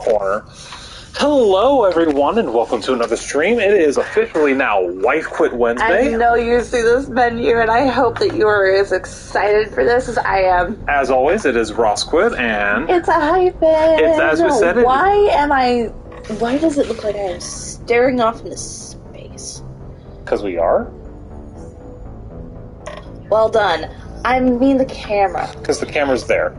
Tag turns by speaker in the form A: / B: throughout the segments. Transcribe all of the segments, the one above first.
A: corner. Hello, everyone, and welcome to another stream. It is officially now Wife Quit Wednesday.
B: I know you see this menu, and I hope that you are as excited for this as I am.
A: As always, it is Ross Quit, and...
B: It's a hyphen!
A: It's, as we said...
B: Why does it look like I am staring off into space?
A: Because we are?
B: Well done. I mean the camera.
A: Because the camera's there.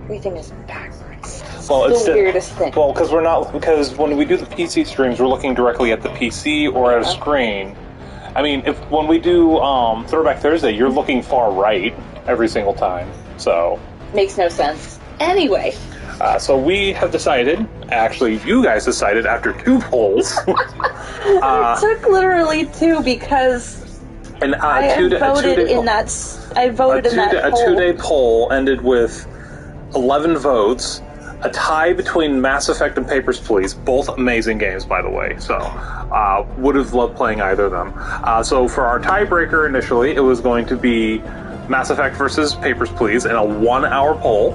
B: Everything is backwards.
A: Well,
B: it's the weirdest thing.
A: Well, because when we do the PC streams, we're looking directly at the PC or at a screen. I mean, when we do Throwback Thursday, you're looking far right every single time. So
B: makes no sense. Anyway.
A: So we have decided, actually, you guys decided after 2 polls.
B: It took literally 2 because I voted in that poll.
A: A 2-day poll ended with 11 votes. A tie between Mass Effect and Papers, Please. Both amazing games, by the way. So, would have loved playing either of them. So for our tiebreaker initially, it was going to be Mass Effect versus Papers, Please in a 1-hour poll.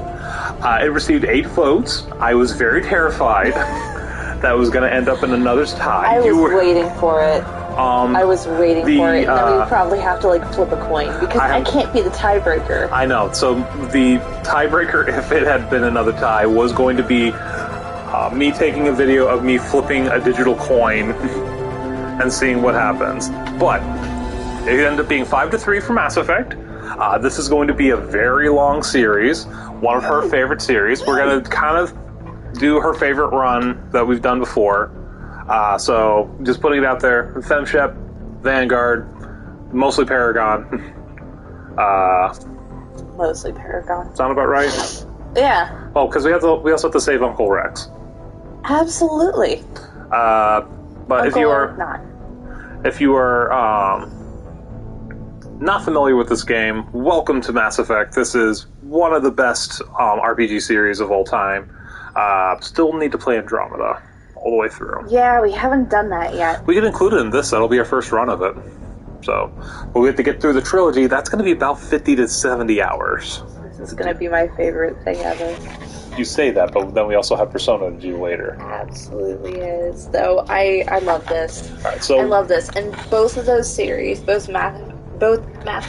A: It received 8 votes. I was very terrified that it was going to end up in another tie.
B: I was waiting for it. I was waiting for it, and then we probably have to flip a coin because I can't be the tiebreaker.
A: I know. So the tiebreaker, if it had been another tie, was going to be me taking a video of me flipping a digital coin and seeing what happens. But it ended up being 5-3 for Mass Effect. This is going to be a very long series, one of her favorite series. We're going to kind of do her favorite run that we've done before. So, just putting it out there, FemShep, Vanguard, mostly Paragon.
B: Mostly Paragon.
A: Sound about right?
B: Yeah.
A: Oh, because we also have to save Uncle Rex.
B: Absolutely.
A: But
B: Uncle
A: if you are not familiar with this game, welcome to Mass Effect. This is one of the best RPG series of all time. Still need to play Andromeda all the way through.
B: Yeah, we haven't done that yet.
A: We can include it in this. That'll be our first run of it. So, but we have to get through the trilogy. That's going to be about 50 to 70 hours.
B: This is going to be my favorite thing ever.
A: You say that, but then we also have Persona to do later.
B: Absolutely is. Though I love this.
A: All right, so
B: I love this, and both of those series, both Mass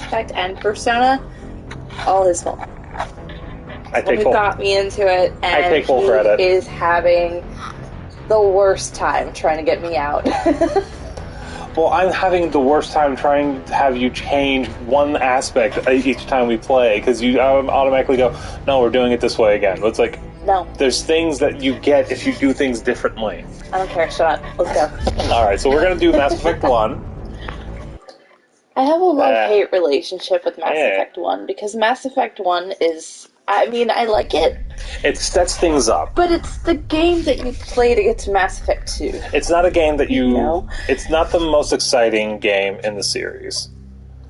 B: Effect and Persona, all his fault.
A: He
B: got me into it, and
A: I take full credit.
B: He is having the worst time trying to get me out.
A: Well, I'm having the worst time trying to have you change one aspect each time we play, because you automatically go, no, we're doing it this way again. But it's like,
B: no.
A: There's things that you get if you do things differently.
B: I don't care, shut up. Let's go.
A: Alright, so we're going to do Mass Effect 1.
B: I have a love-hate relationship with Mass Effect 1, because Mass Effect 1 is... I mean, I like it.
A: It sets things up.
B: But it's the game that you play to get to Mass Effect 2.
A: It's not a game that you...
B: No.
A: It's not the most exciting game in the series.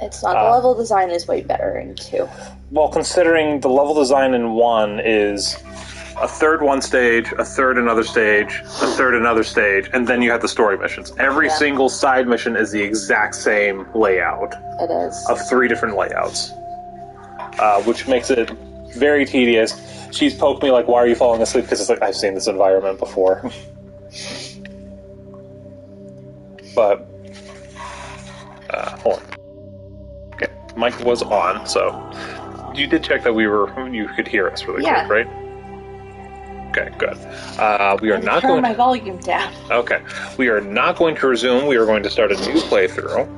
B: It's not. The level design is way better in 2.
A: Well, considering the level design in 1 is a third one stage, a third another stage, a third another stage, and then you have the story missions. Every single side mission is the exact same layout.
B: It is.
A: Of 3 different layouts. Which makes it very tedious. She's poked me like, why are you falling asleep? Because it's like, I've seen this environment before. But, hold on. Okay, mic was on, so you did check that you could hear us really quick, right? Okay, good. We are not going to
B: turn my volume down.
A: Okay. We are not going to resume. We are going to start a new playthrough.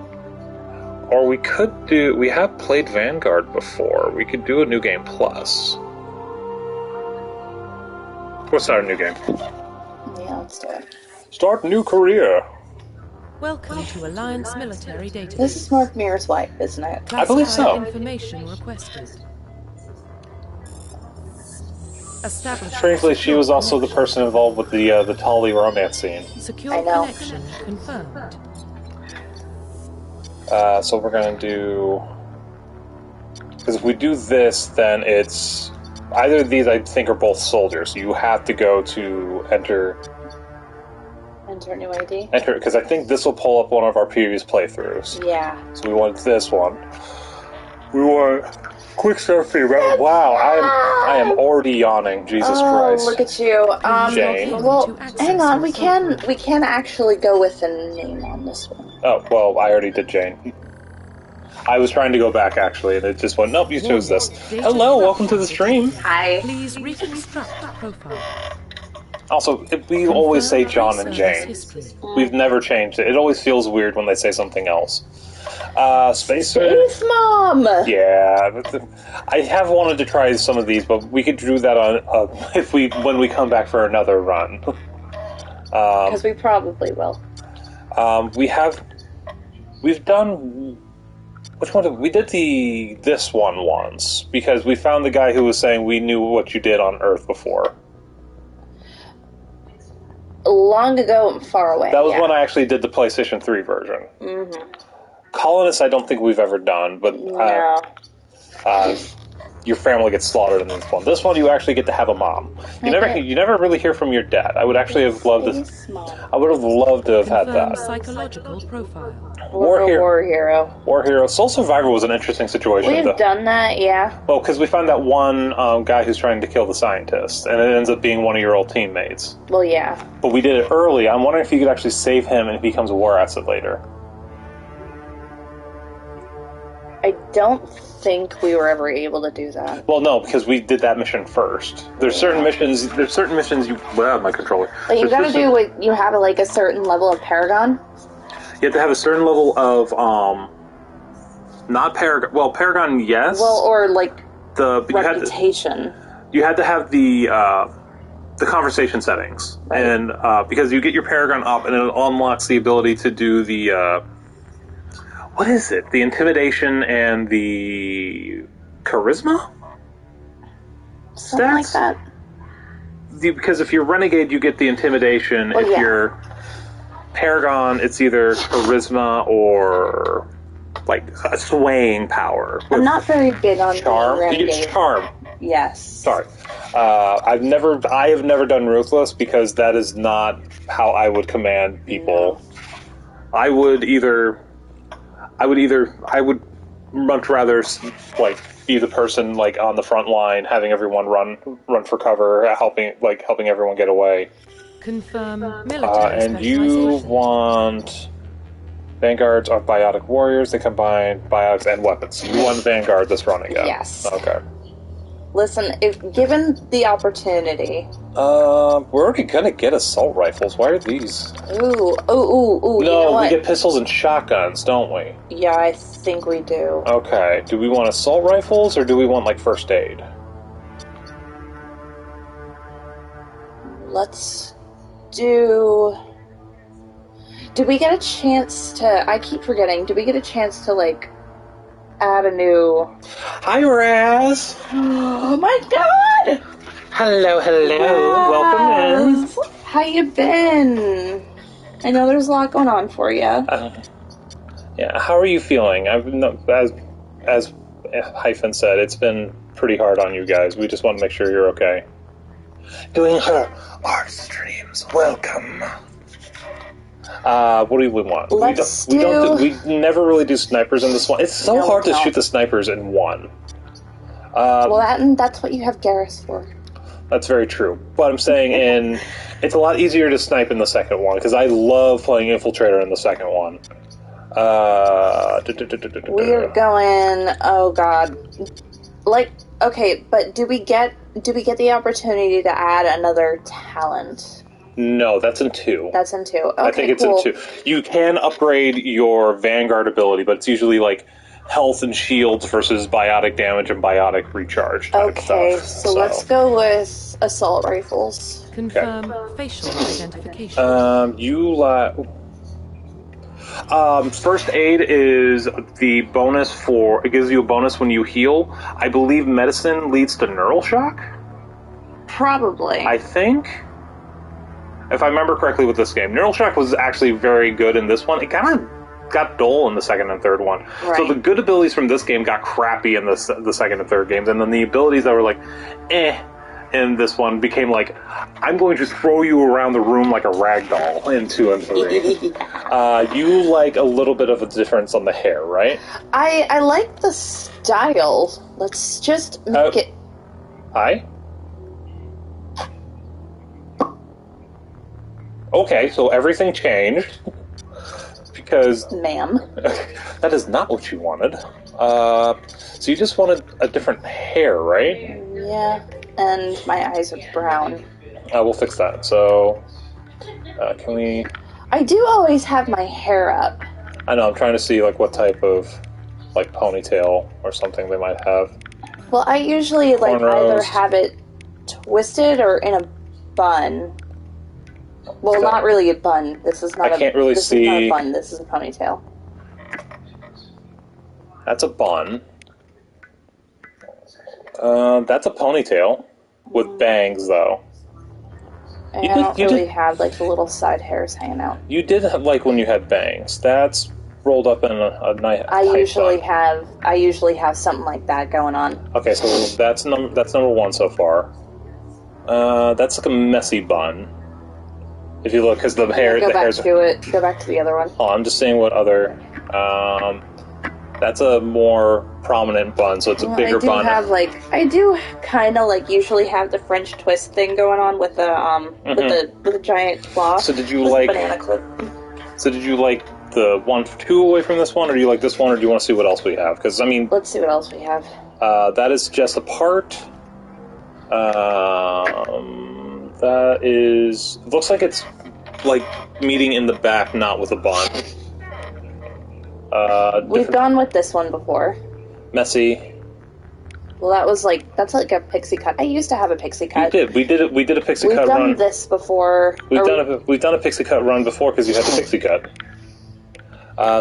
A: Or we could do... We have played Vanguard before. We could do a New Game Plus. We'll start a new game.
B: Yeah, let's do it.
A: Start new career.
C: Welcome to Alliance Military Database.
B: This is North Mirror's wife, isn't it?
A: I believe so.
C: Information requested.
A: Strangely, she was also the person involved with the Tali romance scene.
C: Secure connection confirmed.
A: So we're gonna do... Because if we do this, then it's... Either of these, I think, are both soldiers. You have to go to enter...
B: Enter new ID?
A: Enter, because I think this will pull up one of our previous playthroughs.
B: Yeah.
A: So we want this one. We want quick stuff feedback. Wow, I am already yawning. Jesus Christ.
B: Look at you.
A: Jane.
B: Well, hang on. We can actually go with a name on this one.
A: Oh, well, I already did Jane. I was trying to go back, actually, and it just went, nope, you chose this. Hello, welcome to the stream.
B: Hi.
C: Please reconstruct profile.
A: Also, we always say John and Jane. We've never changed it. It always feels weird when they say something else. Space
B: Mom!
A: Yeah, I have wanted to try some of these, but we could do that on when we come back for another run.
B: Because we probably will.
A: We've done... Which one we did this one once, because we found the guy who was saying we knew what you did on Earth before.
B: Long ago and far away.
A: That was when I actually did the PlayStation 3 version. Mm-hmm. Colonists I don't think we've ever done, but
B: no.
A: Your family gets slaughtered in this one. This one you actually get to have a mom. You never really hear from your dad. I would actually have loved to. I would have loved to have had that.
C: Psychological profile.
B: War hero.
A: War hero. Soul Survivor was an interesting situation.
B: We've done that, yeah.
A: Well, because we found that one guy who's trying to kill the scientist, and it ends up being one of your old teammates.
B: Well, yeah.
A: But we did it early. I'm wondering if you could actually save him and he becomes a war asset later.
B: I don't think we were ever able to do that.
A: Well, no, because we did that mission first. There's certain missions you... Well, my controller.
B: But you gotta do what you have, like, a certain level of Paragon.
A: You have to have a certain level of, not Paragon... Well, Paragon, yes.
B: Well, or, like,
A: reputation. You had to have the conversation settings. Right. And, because you get your Paragon up, and it unlocks the ability to do the, what is it? The intimidation and the charisma?
B: Something like that.
A: Because if you're renegade, you get the intimidation. If you're Paragon, it's either charisma or like a swaying power.
B: I'm not very big on
A: charm.
B: Renegade.
A: You get charm.
B: Yes.
A: Sorry. I have never done ruthless because that is not how I would command people. No. I would much rather like be the person like on the front line, having everyone run for cover, helping everyone get away.
C: Confirm military
A: and you want vanguards are biotic warriors. They combine biotics and weapons. You want vanguard this run again?
B: Yes.
A: Okay.
B: Listen, if given the opportunity...
A: we're already gonna get assault rifles. Why are these?
B: Ooh.
A: No, we get pistols and shotguns, don't we?
B: Yeah, I think we do.
A: Okay. Do we want assault rifles, or do we want, like, first aid?
B: Let's do... Did we get a chance to... I keep forgetting. Did we get a chance to, like... add a new...
A: Hi, Raz!
B: Oh my god!
A: Hello.
B: Raz.
A: Welcome in.
B: How you been? I know there's a lot going on for you.
A: Yeah, how are you feeling? As Hyphen said, it's been pretty hard on you guys. We just want to make sure you're okay. Doing her art streams. Welcome. What do we want? We never really do snipers in this one. It's so hard to shoot the snipers in one.
B: That's what you have Garrus for.
A: That's very true. But I'm saying it's a lot easier to snipe in the second one, because I love playing Infiltrator in the second one.
B: We're going, oh god. Like, okay, but do we get the opportunity to add another talent?
A: No, that's in 2.
B: That's in 2. Okay,
A: I think it's in 2. You can upgrade your Vanguard ability, but it's usually like health and shields versus biotic damage and biotic recharge type stuff.
B: So let's go with assault rifles.
C: Confirm facial identification.
A: First aid is the bonus for... It gives you a bonus when you heal. I believe medicine leads to neural shock?
B: Probably.
A: I think... If I remember correctly with this game, Neural Shock was actually very good in this one. It kind of got dull in the second and third one. Right. So the good abilities from this game got crappy in the second and third games, and then the abilities that were like, in this one became like, I'm going to throw you around the room like a rag doll in 2 and 3. You like a little bit of a difference on the hair, right?
B: I like the style. Let's just make it...
A: Hi? Okay, so everything changed. Because...
B: Ma'am.
A: That is not what you wanted. So you just wanted a different hair, right?
B: Yeah, and my eyes are brown.
A: We'll fix that. So, can we...
B: I do always have my hair up.
A: I know, I'm trying to see, like, what type of, like, ponytail or something they might have.
B: Well, I usually, like,
A: Cornrows.
B: either have it twisted or in a bun. Well,
A: Okay.
B: not really a bun. This is not
A: I can't really
B: this
A: see...
B: is not a bun. This is a ponytail.
A: That's a bun. That's a ponytail. With bangs, though.
B: And
A: You
B: I
A: did-
B: don't
A: you
B: really
A: did-
B: have, like, the little side hairs hanging out.
A: You did have, like, when you had bangs. That's rolled up in a nice
B: I usually
A: bun.
B: have something like that going on.
A: Okay, so that's number 1 so far. That's like a messy bun. If you look, because the hair,
B: Go
A: the
B: back
A: hairs.
B: to it. Go back to the other one.
A: Oh, I'm just seeing what other. That's a more prominent bun, so it's a bigger bun.
B: I do kind of like usually have the French twist thing going on with the with the giant claw.
A: So did you
B: with the
A: like?
B: banana clip?
A: So did you like the 1-2 away from this one, or do you like this one, or do you want to see what else we have? Because I mean,
B: Let's see what else we have.
A: that is just a part. That is. Looks like it's like meeting in the back, not with a bun.
B: We've gone with this one before.
A: Messy.
B: Well, that's like a pixie cut. I used to have a pixie cut.
A: We did it. We did a pixie
B: We've
A: cut
B: done
A: run.
B: this before.
A: We've done a pixie cut run before because you had the pixie cut.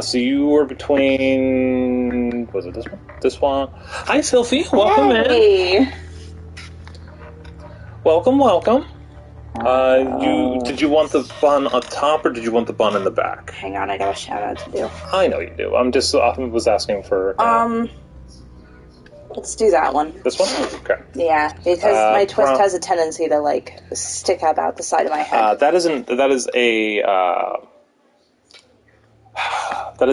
A: So you were between. Was it this one? This one. Hi, Sylphie. Welcome in.
B: Hey.
A: Welcome. Did you want the bun on top or did you want the bun in the back?
B: Hang on, I got a shout out to do.
A: I know you do. I was asking for.
B: Let's do that one.
A: This one. Okay.
B: Yeah, because my twist has a tendency to like stick up out the side of my head.
A: That is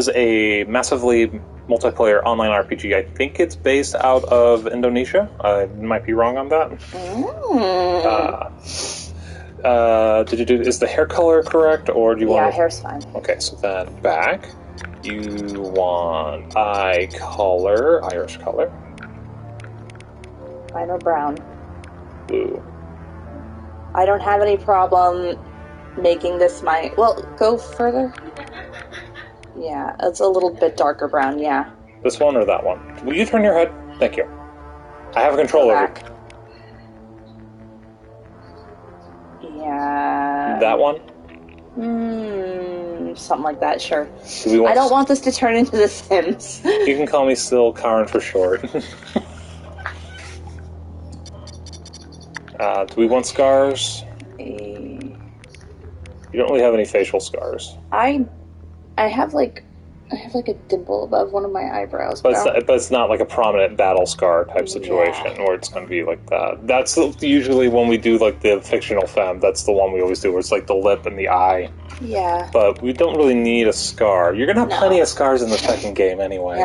A: a massively multiplayer online RPG. I think it's based out of Indonesia. I might be wrong on that. Did you do? Is the hair color correct, or do you want?
B: Yeah, hair's fine.
A: Okay, so then back, you want eye color, iris color,
B: Mine are brown.
A: blue.
B: I don't have any problem making this my... Well, go further. Yeah, it's a little bit darker brown, yeah.
A: This one or that one? Will you turn your head? Thank you. I have control
B: Go
A: over it.
B: back. Yeah.
A: That one?
B: Something like that, sure.
A: Do we want
B: I don't want this to turn into The Sims.
A: You can call me still Karen for short. Do we want scars? You don't really have any facial scars.
B: I have like a dimple above one of my eyebrows.
A: But it's not like a prominent battle scar type situation where it's going to be like that. That's usually when we do like the fictional femme, that's the one we always do where it's like the lip and the eye.
B: Yeah.
A: But we don't really need a scar. You're going to have plenty of scars in the second game anyway.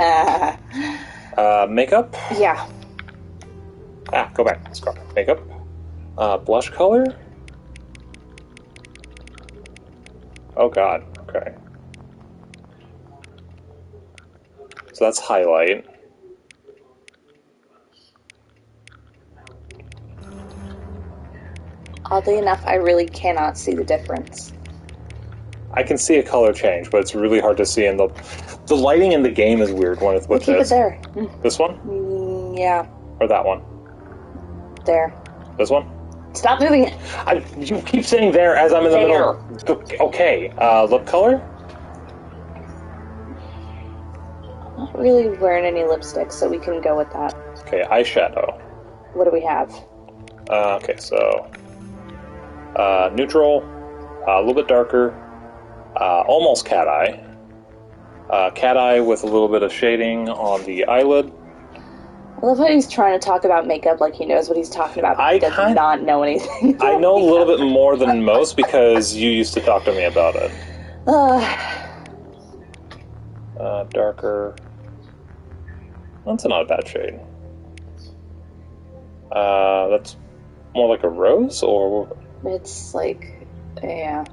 A: Makeup?
B: Yeah.
A: Go back. Scar. Makeup. Blush color? Oh god. Okay. So that's highlight.
B: Oddly enough, I really cannot see the difference.
A: I can see a color change, but it's really hard to see in the lighting in the game is weird when it's with
B: Keep
A: this.
B: it there.
A: This one?
B: Yeah.
A: Or that one?
B: There.
A: This one?
B: Stop moving it.
A: You keep saying there as I'm in the middle. Okay. Lip color?
B: I'm not really wearing any lipstick, so we can go with that.
A: Okay, eyeshadow.
B: What do we have?
A: Okay, so neutral, a little bit darker, almost cat eye. Cat eye with a little bit of shading on the eyelid.
B: I love how he's trying to talk about makeup like he knows what he's talking about, but he does not know anything.
A: I know a little bit more than most because you used to talk to me about it. Darker. That's not a bad shade. That's more like a rose, or...
B: It's like, yeah.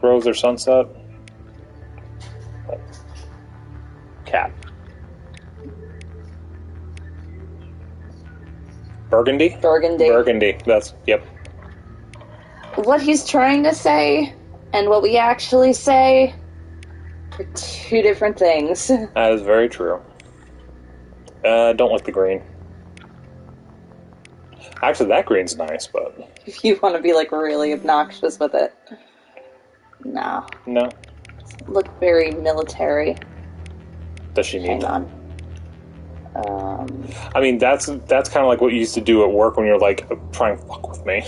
A: Rose or sunset? Cat. Burgundy?
B: Burgundy.
A: Burgundy, that's, yep.
B: What he's trying to say and what we actually say are two different things.
A: That is very true. Don't like the green. Actually, that green's nice, but...
B: If you want to be, like, really obnoxious with it. No.
A: No.
B: Look very military.
A: Does she need that?
B: Hang on.
A: I mean, that's kind of like what you used to do at work when you're like, try and fuck with me.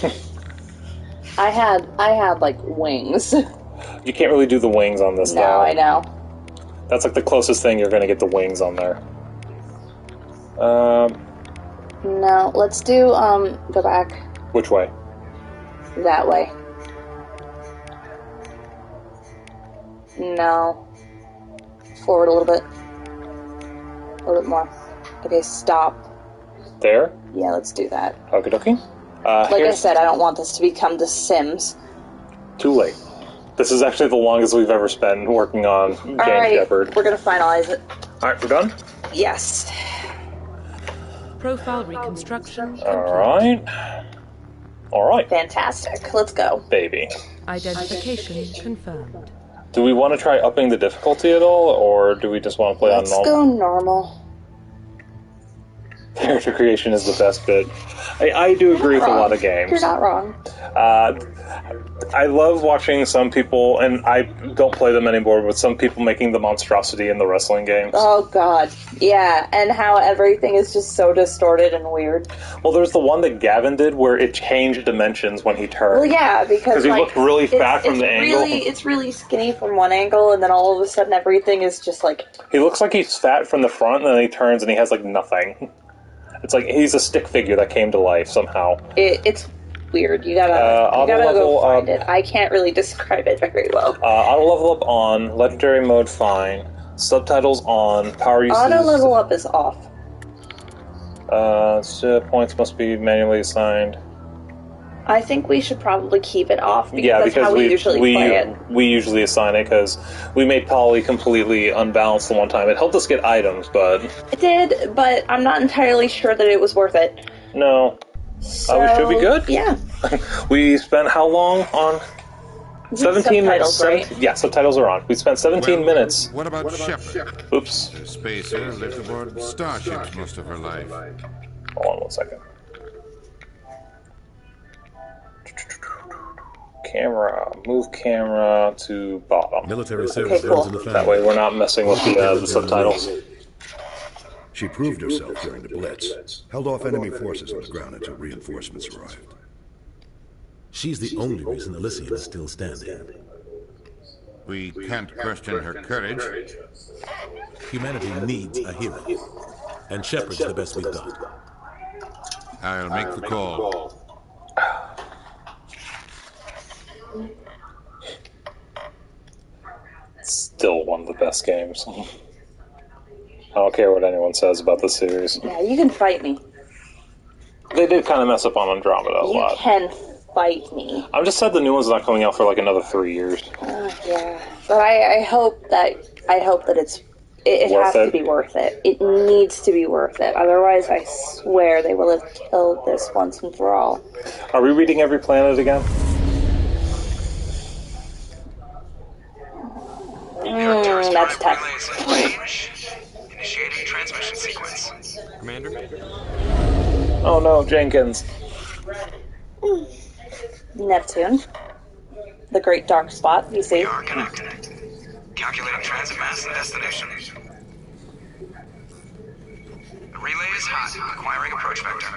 B: I had like wings.
A: You can't really do the wings on this.
B: No,
A: now.
B: I know.
A: That's like the closest thing you're gonna get the wings on there.
B: No, let's do go back.
A: Which way?
B: That way. No. Forward a little bit. A little bit more. Okay, stop.
A: There?
B: Yeah, let's do that.
A: Okie dokie.
B: Like I said, I don't want this to become The Sims.
A: Too late. This is actually the longest we've ever spent working on James Shepherd.
B: We're gonna finalize it.
A: Alright, we're done?
B: Yes.
C: Profile reconstruction complete.
A: Alright.
B: Fantastic. Let's go.
A: Baby.
C: Identification confirmed.
A: Do we want to try upping the difficulty at all, or do we just want to play on normal?
B: Let's go normal.
A: Character creation is the best bit. I do agree with a lot of games.
B: You're not wrong.
A: I love watching some people, and I don't play them anymore, but some people making the monstrosity in the wrestling games.
B: Oh, God. Yeah, and how everything is just so distorted and weird.
A: Well, there's the one that Gavin did where it changed dimensions when he turned.
B: Well, yeah, because
A: he looked really fat from the angle.
B: It's really skinny from one angle, and then all of a sudden everything is just like...
A: He looks like he's fat from the front, and then he turns and he has, like, nothing. It's like he's a stick figure that came to life somehow.
B: It's weird. You gotta go find it. I can't really describe it very well.
A: Auto level up on, legendary mode fine, subtitles on, power uses...
B: Auto level up is off.
A: Points must be manually assigned.
B: I think we should probably keep it off because that's how we usually play it.
A: We usually assign it because we made Polly completely unbalanced the one time. It helped us get items, but...
B: It did, but I'm not entirely sure that it was worth it.
A: No.
B: So,
A: we should be good?
B: Yeah.
A: We spent how long on... 17 minutes.
B: Right?
A: Yeah, subtitles are on. We spent 17 minutes.
D: What about Shepard?
A: Oops.
D: The spacer lived aboard starships most of her life.
A: Hold on 1 second. Camera. Move camera to bottom.
E: Military service
B: cool.
E: runs in the family.
A: That way we're not messing with the subtitles.
E: She proved herself during the Blitz, held off enemy forces on the ground until reinforcements arrived. She's the only reason Elysium is still standing.
D: We can't question her courage.
E: Humanity needs a hero, and Shepard's the best we've got.
D: I'll make the call.
A: Still one of the best games. I don't care what anyone says about this series.
B: Yeah, you can fight me.
A: They did kind of mess up on Andromeda a lot.
B: You can fight me.
A: I'm just sad the new one's not coming out for like another 3 years.
B: Yeah, but I hope that it has to be worth it. It needs to be worth it. Otherwise, I swear they will have killed this once and for all.
A: Are we reading every planet again?
B: That's tough.
F: Initiating transmission sequence. Commander?
A: Oh no, Jenkins.
B: Neptune. The great dark spot, you see.
F: We are connected. Calculating transit mass and destination. The relay is hot. Acquiring approach vector.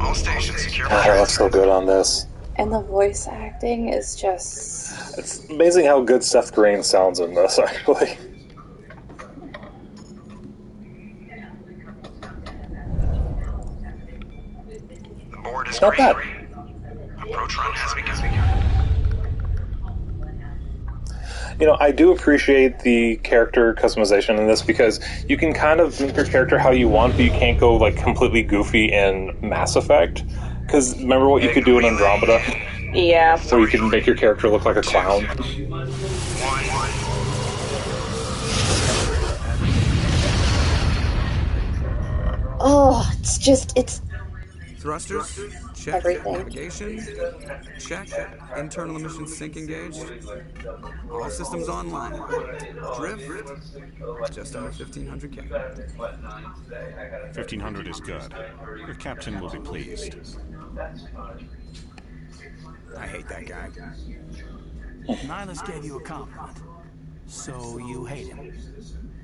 F: All stations secure for
A: God, I look so good on this.
B: And the voice acting is just...
A: It's amazing how good Seth Green sounds in this, actually.
F: Board is
A: It's not
F: green.
A: bad.
F: Approach run has begun.
A: You know, I do appreciate the character customization in this because you can kind of make your character how you want, but you can't go like completely goofy in Mass Effect. Because remember what you could do in Andromeda?
B: Yeah.
A: Where you could make your character look like a clown.
B: Oh, it's
G: Thrusters, check.
B: everything.
G: Navigation, check. Internal emission sync engaged. All systems online. Drift, just under 1,500K.
H: 1,500 is good. Your captain will be pleased.
G: I hate that guy.
I: Nihilus gave you a compliment. So you hate him.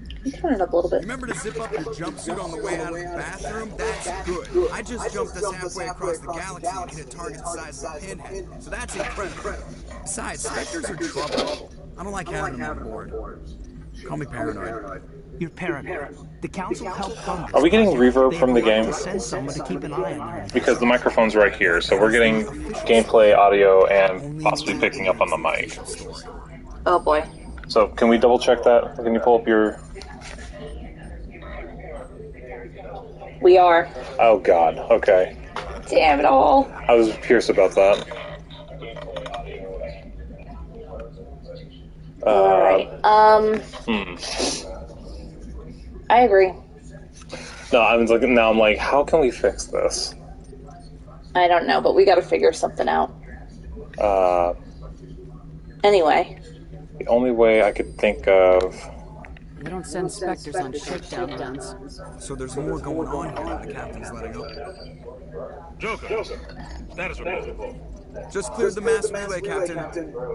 B: Can you turn it up a little bit?
G: Remember to zip up your jumpsuit on the way out of the bathroom? That's good. I just jumped us halfway across the galaxy and hit a target the size of a pinhead. So that's incredible. Besides, Spectres are trouble. I don't like having them on board. Call me paranoid.
I: You're paranoid. The council helped fund this.
A: Are we getting reverb from the game?
I: Send someone to keep an eye on them.
A: Because the microphone's right here, so we're getting gameplay audio and possibly picking up on the mic.
B: Oh boy.
A: So can we double check that? Can you pull up your...
B: We are.
A: Oh god, okay.
B: Damn it all.
A: I was curious about that.
B: Alright. I agree.
A: No, I'm like, how can we fix this?
B: I don't know, but we gotta figure something out. Anyway.
A: The only way I could think of...
J: They don't send Spectres on shakedown runs.
G: So there's more going on here than the captain's letting up.
H: Joker, status report.
G: Just cleared the mass relay, Captain.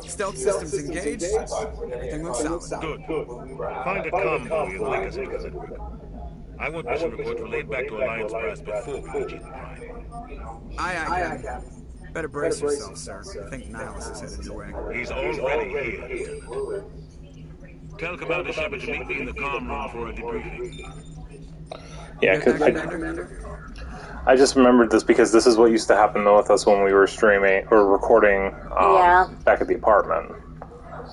G: Stealth systems engaged. Everything looks solid.
H: Good. Find a convoy and link us to it. I want mission reports relayed back to Alliance Brass before we reach Ethan Prime.
G: Aye, Captain. Better brace yourself, sir. I think Nihilus is headed your way.
H: He's already here, Lieutenant. Tell Commander Shepard to meet me in the comm room for a debriefing.
A: Yeah, because I just remembered this because this is what used to happen with us when we were streaming or recording back at the apartment.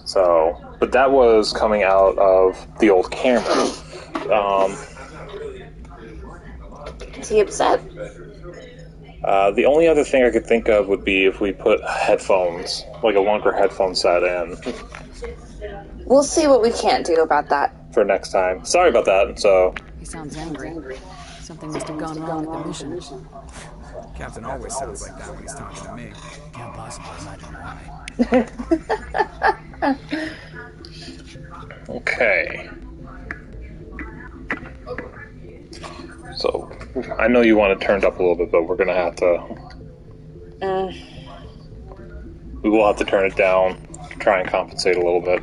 A: So, but that was coming out of the old camera.
B: Is he upset?
A: The only other thing I could think of would be if we put headphones, like a longer headphone set in.
B: We'll see what we can't do about that.
A: For next time. Sorry about that, so...
J: He sounds angry. Something must have gone wrong at the mission.
G: Captain always sounds like that when he's talking to me.
I: Can't possibly imagine why.
A: Okay. So, I know you want it turned up a little bit, but we're gonna have to... We will have to turn it down, try and compensate a little bit.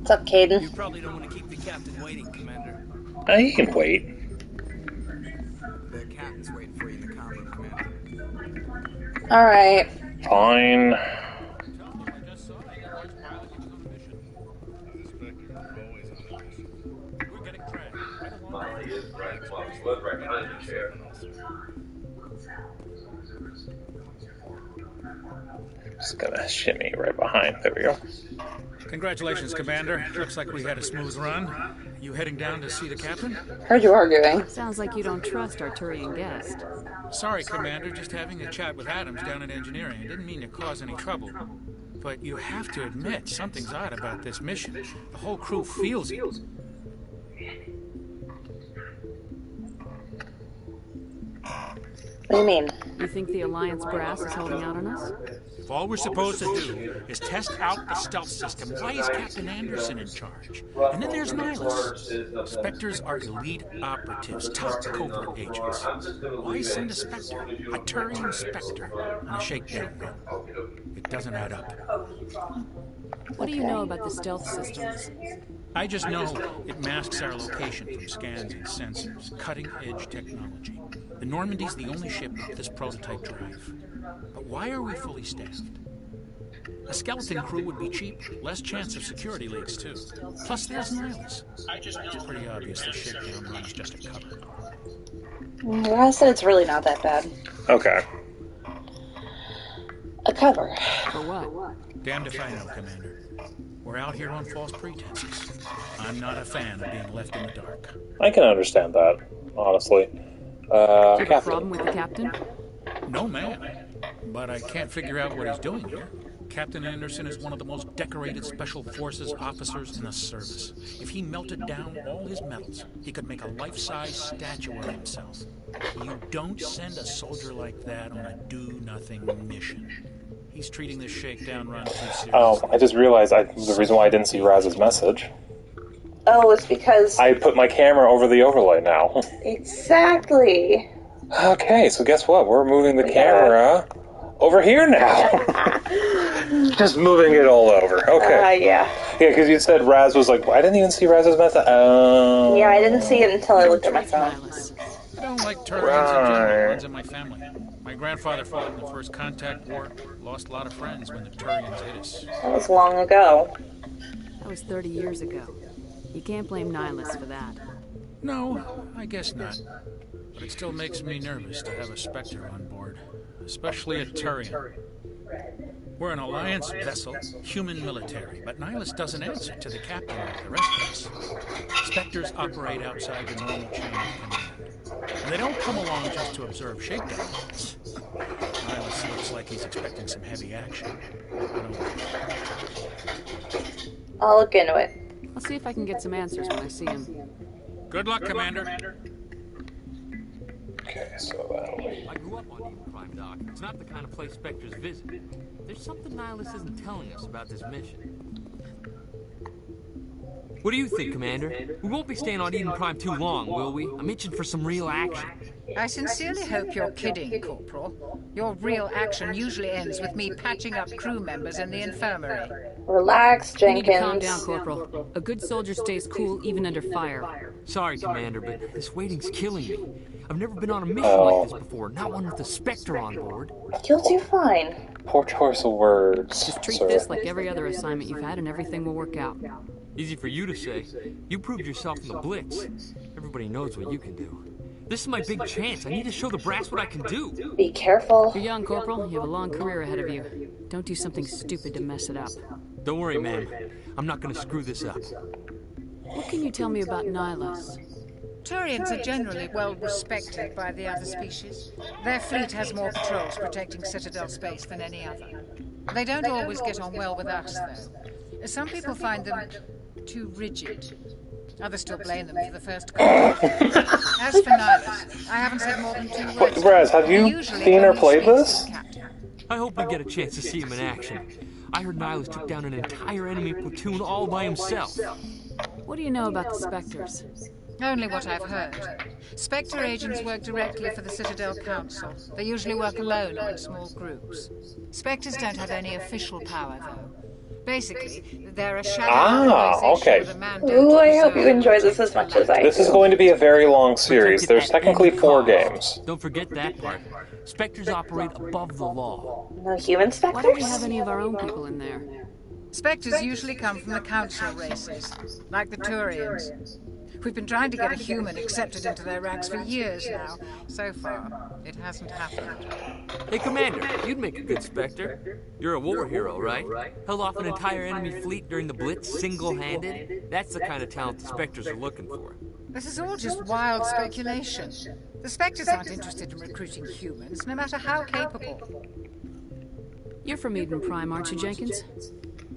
B: What's up, Caden?
I: You probably don't want to keep the captain waiting, Commander.
A: He can wait.
G: The captain's waiting for you in the comm room, Commander.
B: Alright.
A: Fine. Just gonna shimmy right behind. There we go.
K: Congratulations, Commander. Looks like we had a smooth run. You heading down to see the captain?
B: Heard you arguing.
J: Sounds like you don't trust our Turian guest.
K: Sorry, Commander. Just having a chat with Adams down in engineering. I didn't mean to cause any trouble. But you have to admit, something's odd about this mission. The whole crew feels it.
B: What do you mean?
J: You think the Alliance brass is holding out on us?
K: If all we're supposed to do is test out the stealth system, why is Captain Anderson in charge? And then there's Nihilus. Spectres are elite operatives, top covert agents. Why send a Spectre, a Turian Spectre, on a shakedown run? It doesn't add up.
J: What do you know about the stealth systems?
K: I just know it masks our location from scans and sensors. Cutting-edge technology. The Normandy's the only ship with this prototype drive. But why are we fully staffed? A skeleton crew would be cheap, less chance of security leaks too. Plus there's Nihilus. It's pretty obvious the shakedown run's just a cover.
B: Well, I said it's really not that bad.
A: Okay.
B: A cover.
J: For what?
K: Damned if I know, Commander. We're out here on false pretenses. I'm not a fan of being left in the dark.
A: I can understand that, honestly.
J: Do you have a
A: Captain.
J: problem with the captain?
K: No, ma'am. But I can't figure out what he's doing here. Captain Anderson is one of the most decorated Special Forces officers in the service. If he melted down all his medals, he could make a life-size statue of himself. You don't send a soldier like that on a do-nothing mission. He's treating this shakedown run too seriously.
A: Oh, I just realized the reason why I didn't see Raz's message.
B: Oh, it's because...
A: I put my camera over the overlay now.
B: Exactly.
A: Okay, so guess what? We're moving the camera over here now. Just moving it all over. Okay.
B: Yeah.
A: Yeah, because you said Raz was like, I didn't even see Raz's message.
B: Yeah, I didn't see it until I looked at my phone.
K: I don't like Turians in general. Runs in my family. My grandfather fought in the First Contact War. Lost a lot of friends when the Turians hit us.
B: That was long ago.
J: That was 30 years ago. You can't blame Nihilus for that.
K: No, I guess not. But it still makes me nervous to have a Spectre on board. Especially a Turian. We're an Alliance vessel, human military, but Nihilus doesn't answer to the captain like the rest of us. Spectres operate outside the normal chain of command. And they don't come along just to observe shakedowns. Nihilus looks like he's expecting some heavy action.
B: I'll look into it.
J: I'll see if I can get some answers when I see him.
K: Good luck, Commander.
A: Okay, so that'll...
L: I grew up on Eden Prime, Doc. It's not the kind of place Spectres visit. There's something Nihilus isn't telling us about this mission. What do you think, Commander? We won't be staying on Eden Prime too long, will we? I'm itching for some real action.
M: I sincerely hope you're kidding, Corporal. Your real action usually ends with me patching up crew members in the infirmary.
B: Relax, Jenkins.
J: You need to calm down, Corporal. A good soldier stays cool even under fire.
L: Sorry, Commander, but this waiting's killing me. I've never been on a mission like this before, not one with a Spectre on board.
B: You'll do fine.
A: Poor choice of words.
J: Just treat this like every other assignment you've had and everything will work out.
L: Easy for you to say. You proved yourself in the Blitz. Everybody knows what you can do. This is my big chance. I need to show the brass what I can do.
B: Be careful.
J: You're young, Corporal. You have a long career ahead of you. Don't do something stupid to mess it up.
L: Don't worry, ma'am. I'm not going to screw this up.
J: What can you tell me about Nihilus?
M: Turians are generally well respected by the other species. Their fleet has more patrols protecting Citadel space than any other. They don't always get on well with us, though. Some people find them too rigid. Others still blame them for the first contact. As for Nihilus, I haven't said more than 2 words.
A: Raz, have you seen her play this?
L: I hope we get a chance to see him in action. I heard Nihilus took down an entire enemy platoon all by himself.
J: What do you know about the Spectres?
M: Only what I've heard. Spectre agents work directly for the Citadel Council. They usually work alone or in small groups. Spectres don't have any official power, though. Basically, they're a shadow organization with a mandate.
B: Ooh, I hope you enjoy this as much as I do.
A: This is going to be a very long series. There's technically 4 games.
L: Don't forget that part. Spectres operate above the law.
B: No human Spectres?
J: Why don't we have any of our own people in there?
M: Spectres usually come from the Council races, like the Turians. We've been trying to get a human accepted into their ranks for years now. So far, it hasn't happened.
L: Hey, Commander, you'd make a good Spectre. You're a war hero, right? Held off an entire enemy fleet during the Blitz single-handed? That's the kind of talent the Spectres are looking for.
M: This is all just wild speculation. The Spectres aren't interested in recruiting humans, no matter how capable.
J: You're from Eden Prime, aren't you, Jenkins?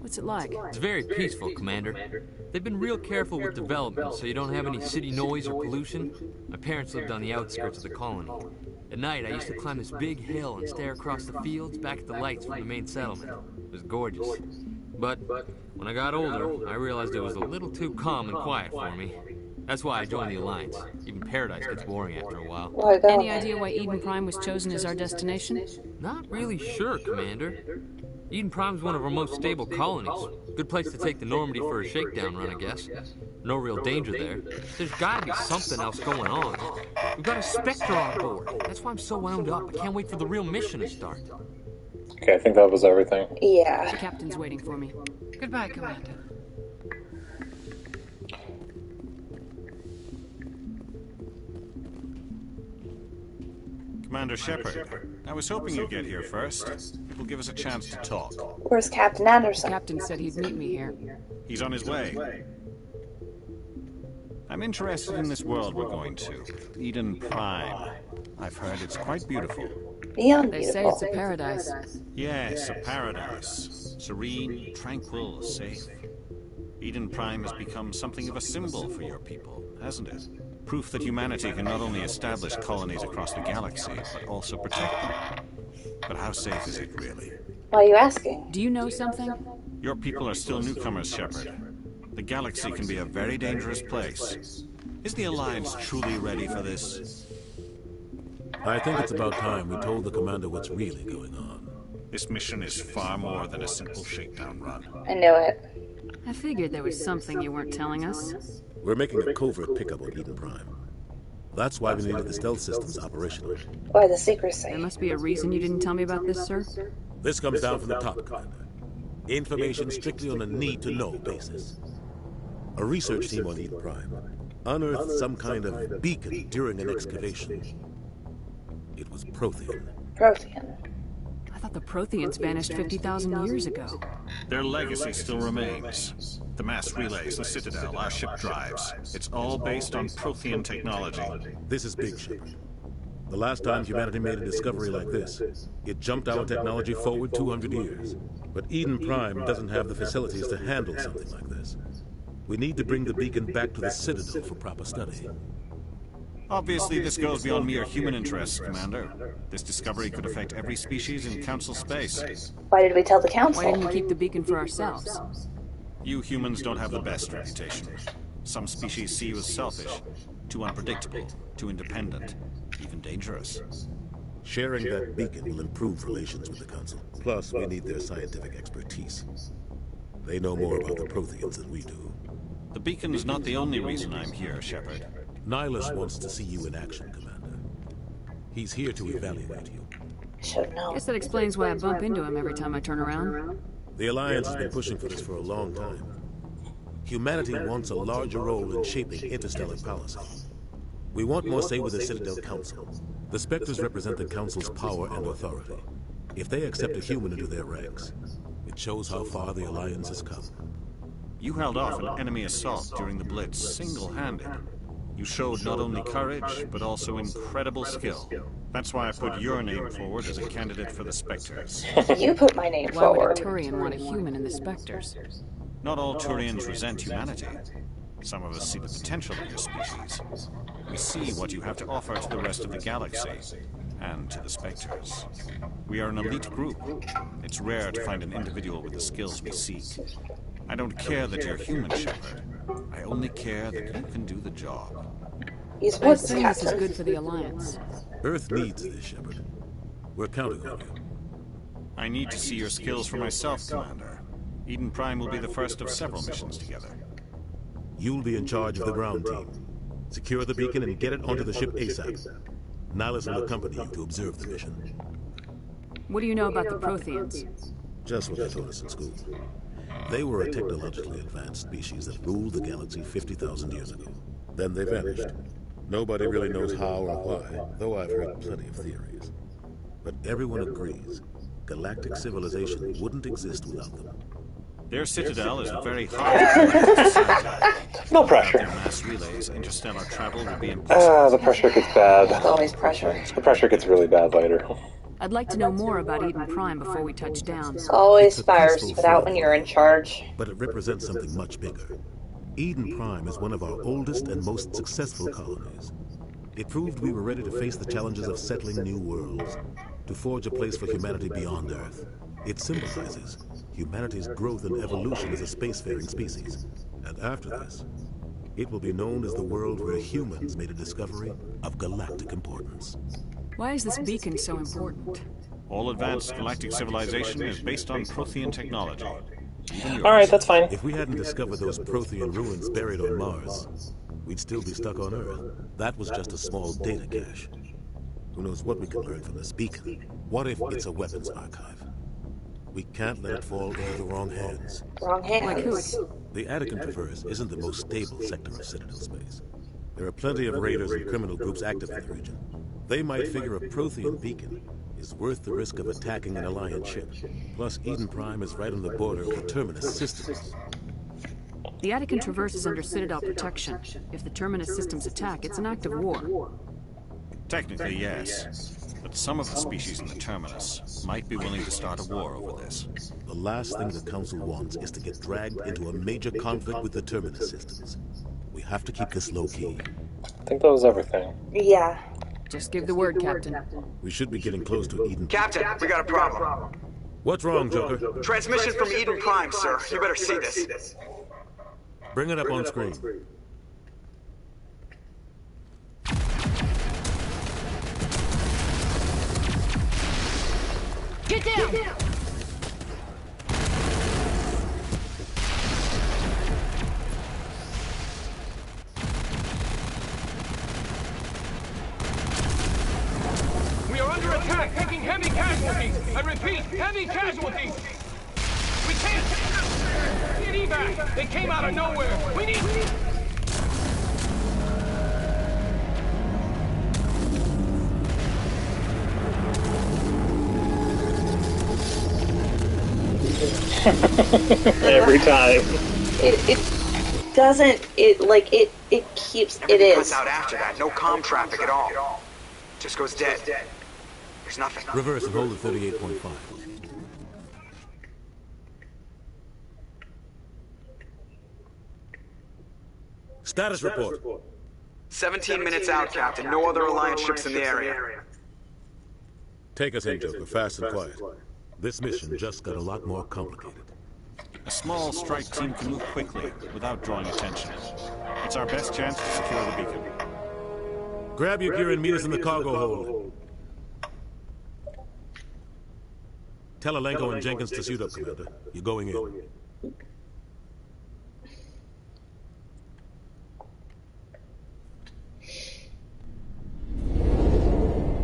J: What's it like?
L: It's very peaceful, Commander. They've been real careful with development, so you don't have any city noise or pollution. My parents lived on the outskirts of the colony. At night, I used to climb this big hill and stare across the fields back at the lights from the main settlement. It was gorgeous. But when I got older, I realized it was a little too calm and quiet for me. That's why I joined the Alliance. Even Paradise gets boring after a while.
J: Any idea why Eden Prime was chosen as our destination?
L: Not really sure, Commander. Eden Prime's one of our most stable colonies. Good place to take the Normandy for a shakedown run, I guess. No real danger there. There's gotta be something else going on. We've got a Spectre on board. That's why I'm so wound up. I can't wait for the real mission to start.
A: Okay, I think that was everything.
B: Yeah.
J: The captain's waiting for me.
M: Goodbye, Commander.
N: Commander Shepard, I was hoping you'd get here first. It will give us a chance to talk.
B: Where's Captain Anderson?
J: Captain said he'd meet me here.
N: He's on his way. I'm interested in this world we're going to. Eden Prime. I've heard it's quite beautiful.
B: Beyond
J: They
B: beautiful.
J: say it's a paradise.
N: Yes, a paradise. Serene, tranquil, safe. Eden Prime has become something of a symbol for your people, hasn't it? Proof that humanity can not only establish colonies across the galaxy, but also protect them. But how safe is it, really?
B: Why are you asking?
J: Do you know something?
N: Your people are still newcomers, Shepard. The galaxy can be a very dangerous place. Is the Alliance truly ready for this?
E: I think it's about time we told the Commander what's really going on.
N: This mission is far more than a simple shakedown run.
B: I knew it.
J: I figured there was something you weren't telling us.
E: We're making a covert pickup on Eden Prime. That's why we needed the stealth systems operational.
B: Why the secrecy?
J: There must be a reason you didn't tell me about this, sir.
E: This comes down from the top, Commander. Information strictly on a need-to-know basis. A research team on Eden Prime unearthed some kind of beacon during an excavation. It was Prothean.
B: Prothean.
J: I thought the Protheans vanished 50,000 years ago.
N: Their legacy still remains. The mass relays, the Citadel, our ship drives. It's all based on Prothean technology.
E: This is big, Shepard. The last time humanity made a discovery like this, it jumped our technology forward 200 years. But Eden Prime doesn't have the facilities to handle something like this. We need to bring the beacon back to the Citadel for proper study.
N: Obviously, this goes beyond mere human interests, Commander. This discovery could affect every species in Council space.
B: Why did we tell the Council?
J: Why didn't we keep the beacon for ourselves?
N: You humans don't have the best reputation. Some species see you as selfish, too unpredictable, too independent, even dangerous.
E: Sharing that beacon will improve relations with the Council. Plus, we need their scientific expertise. They know more about the Protheans than we do.
N: The beacon is not the only reason I'm here, Shepard.
E: Nihilus wants to see you in action, Commander. He's here to evaluate you.
B: Should know.
J: Guess that explains why I bump into him every time I turn around.
E: The Alliance has been pushing for this for a long time. Humanity wants a larger role in shaping interstellar policy. We want more say with the Citadel Council. The Spectres represent the Council's power and authority. If they accept a human into their ranks, it shows how far the Alliance has come.
N: You held off an enemy assault during the Blitz single-handed. You showed not only courage, but also incredible skill. That's why I put your name forward as a candidate for the Spectres.
B: You put my name forward.
J: Why would a Turian want a human in the Spectres?
N: Not all Turians resent humanity. Some of us see the potential in your species. We see what you have to offer to the rest of the galaxy, and to the Spectres. We are an elite group. It's rare to find an individual with the skills we seek. I don't care that you're human, Shepard. I only care that you can do the job.
B: He's
J: I
B: what's
J: assume this is
B: Captain?
J: good for the Alliance.
E: Earth needs this, Shepard. We're counting on you.
N: I need to see your skills for myself, Commander. Eden Prime will be the first of several missions together.
E: You'll be in charge of the ground team. Secure the beacon and get it onto the ship ASAP. Nihilus will accompany you to observe the mission.
J: What do you know about the Protheans?
E: Just what they taught us in school. They were a technologically advanced species that ruled the galaxy 50,000 years ago. Then they vanished. Nobody really knows how or why, though I've heard plenty of theories. But everyone agrees, galactic civilization wouldn't exist without them.
N: Their citadel is the very heart of galactic society.
A: No pressure.
N: Without their mass relays, interstellar travel would be impossible.
A: Ah, the pressure gets bad.
B: There's always pressure.
A: The pressure gets really bad later.
J: I'd like to know more about Eden Prime before we touch down.
B: Always first, but out when you're in charge.
E: But it represents something much bigger. Eden Prime is one of our oldest and most successful colonies. It proved we were ready to face the challenges of settling new worlds, to forge a place for humanity beyond Earth. It symbolizes humanity's growth and evolution as a spacefaring species. And after this, it will be known as the world where humans made a discovery of galactic importance.
J: Why is this beacon so important?
N: All advanced galactic civilization is based on Prothean technology.
A: Alright, that's fine.
E: If we hadn't discovered those Prothean ruins buried on Mars, we'd still be stuck on Earth. That was just a small data cache. Who knows what we can learn from this beacon? What if it's a weapons archive? We can't let it fall into the wrong hands.
B: Wrong hands.
J: Like who?
E: The Attican Traverse isn't the most stable sector of Citadel space. There are plenty of raiders and criminal groups active in the region. They might figure a Prothean beacon is worth the risk of attacking an Alliance ship. Plus, Eden Prime is right on the border of the Terminus systems.
J: The Attican Traverse is under Citadel protection. If the Terminus systems attack, it's an act of war.
N: Technically, yes. But some of the species in the Terminus might be willing to start a war over this.
E: The last thing the Council wants is to get dragged into a major conflict with the Terminus systems. We have to keep this low-key.
A: I think that was everything.
B: Yeah.
J: Just give the word, Captain.
E: We should be getting close to Eden.
F: Captain, we got a problem.
E: What's wrong, Joker?
F: Transmission from Eden Prime, sir. You better see this.
E: Bring it up on screen.
J: Get down!
O: We are under attack, taking heavy casualties. I repeat, heavy casualties. We can't. Get evac. They came out of nowhere. We need.
A: Every time.
B: It doesn't. It keeps. It is.
F: Cuts out after that. No comm traffic at all. Just goes dead. There's nothing.
E: Reverse and hold at 38.5. Status report.
F: 17 minutes out, Captain. No other Alliance ships in the area.
E: Take us in, Joker, fast and quiet. This mission just got a lot more complicated.
N: A small strike team can move quickly without drawing attention. It's our best chance to secure the beacon.
E: Grab your gear and meet us in the cargo hold. Tell Alenko and Jenkins to suit up, Commander. You're going in.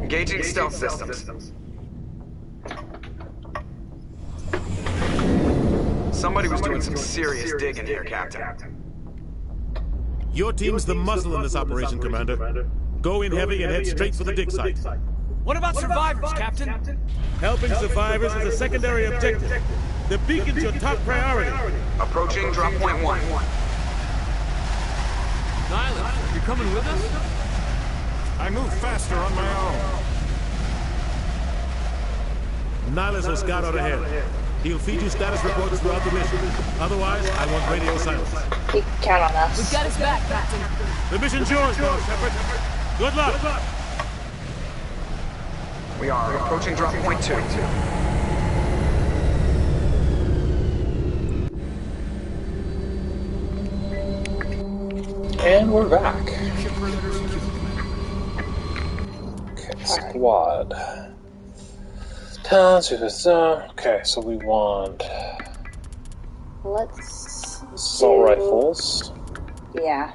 F: Engaging stealth systems. Somebody was doing some serious digging here, Captain.
E: Your team's the muzzle in this operation, Commander. Go in heavy and head straight for the dig site.
I: What about survivors, Captain?
E: Helping survivors is a secondary objective. The beacon's your top priority.
F: Approaching drop point 1.
L: Nihilus, you're coming with us?
N: I move faster on my own.
E: Nihilus will scout out ahead. He'll feed you status reports throughout the mission. Otherwise, I want radio silence.
B: You can count on us.
J: We've got his back, Captain.
E: The mission's yours, now, Shepard. Good luck.
F: We are approaching drop point 2.
A: And we're back. Okay, squad. Okay, so we want
B: Let's
A: assault rifles,
B: Yeah.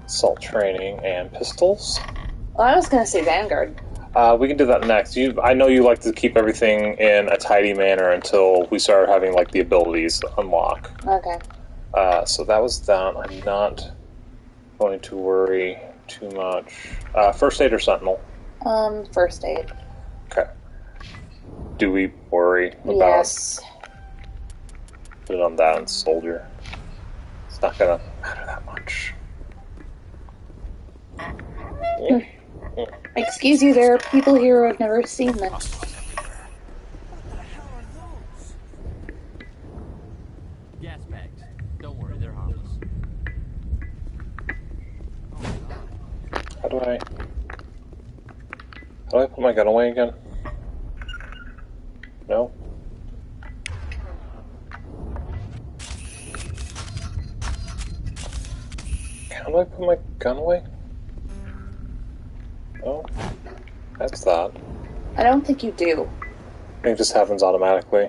A: assault training, and pistols.
B: Well, I was gonna say Vanguard.
A: We can do that next. I know you like to keep everything in a tidy manner until we start having like the abilities unlock.
B: Okay.
A: So that was that. I'm not going to worry too much. First aid or sentinel?
B: First aid.
A: Okay. Do we worry about?
B: Yes.
A: Put it on that and soldier. It's not gonna matter that much.
B: Excuse you, there are people here who have never seen this.
L: Gas bags. Don't worry, they're harmless.
A: How do I put my gun away again? No? How do I put my gun away? Oh, that's that.
B: I don't think you do.
A: I think it just happens automatically.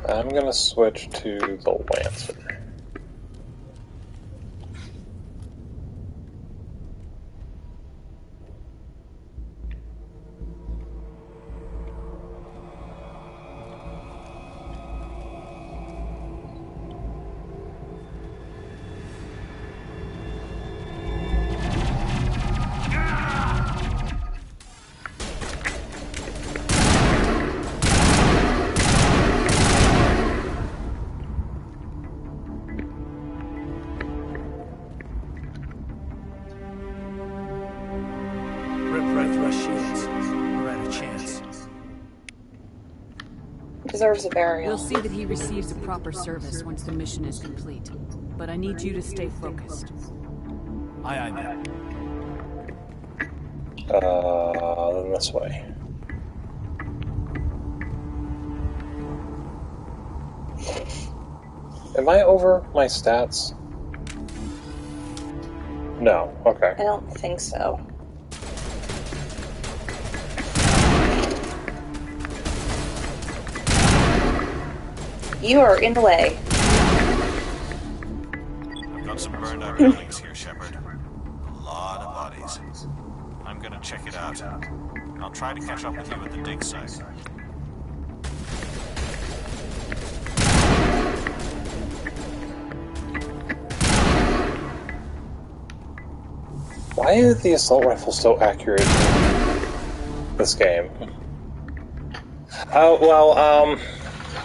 A: I'm gonna switch to the Lancer.
B: deserves a burial.
J: We'll see that he receives a proper service once the mission is complete. But I need you to stay focused.
I: Aye, aye, ma'am.
A: Then this way. Am I over my stats? No. Okay.
B: I don't think so. You are in the way.
N: I've got some burned out buildings here, Shepard. A lot of bodies. I'm gonna check it out. I'll try to catch up with you at the dig site.
A: Why is the assault rifle so accurate in this game?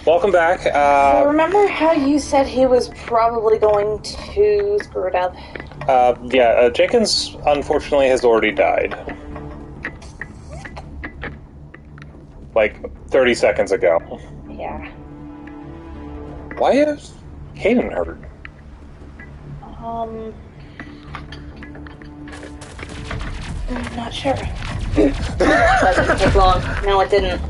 A: Welcome back.
B: So remember how you said he was probably going to screw it up?
A: Jenkins unfortunately has already died. Like 30 seconds ago.
B: Yeah.
A: Why is Hayden hurt?
B: I'm not sure. That didn't take long. No, it didn't.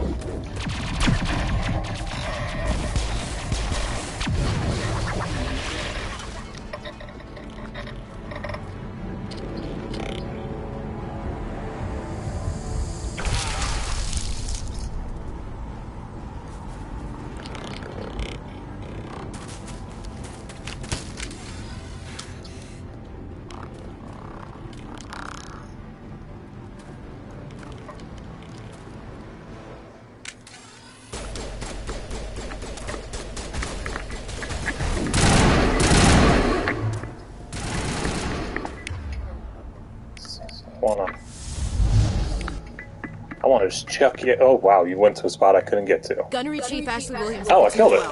A: I want to just chuck you. Oh wow, you went to a spot I couldn't get to.
P: Gunnery Chief Ashley Williams.
A: Oh, I killed it.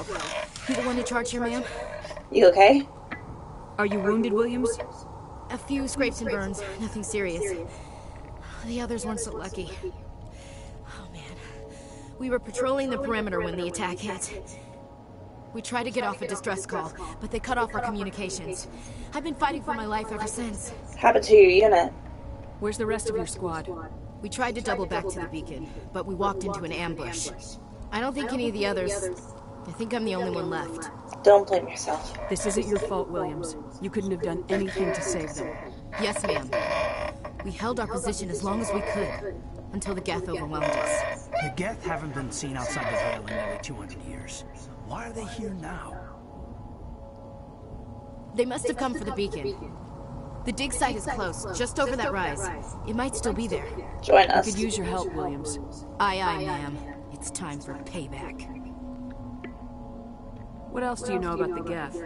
P: You the one in charge here, ma'am?
B: You okay?
J: Are you wounded, Williams?
P: A few scrapes and burns, nothing serious. The others weren't so lucky. Oh man, we were patrolling the perimeter when the attack hit. We tried to get off a distress call, but they cut off our communications. I've been fighting for my life ever since.
B: Happened to your unit?
J: Where's the rest of your squad?
P: We tried to double back to the beacon, but we walked into an ambush. I don't think any of the others... I think I'm the only one left.
B: Don't blame yourself.
J: This isn't your fault, Williams. You couldn't have done anything to save them.
P: Yes, ma'am. We held our position as long as we could, until the Geth overwhelmed us.
I: The Geth haven't been seen outside the Veil in nearly 200 years. Why are they here now?
P: They must have come for the beacon. The dig site is close, just over that rise. It might still be there.
B: Join us.
J: We could use your help, Williams.
P: Aye, aye, ma'am. It's time for payback.
J: What else do you know about the Geth?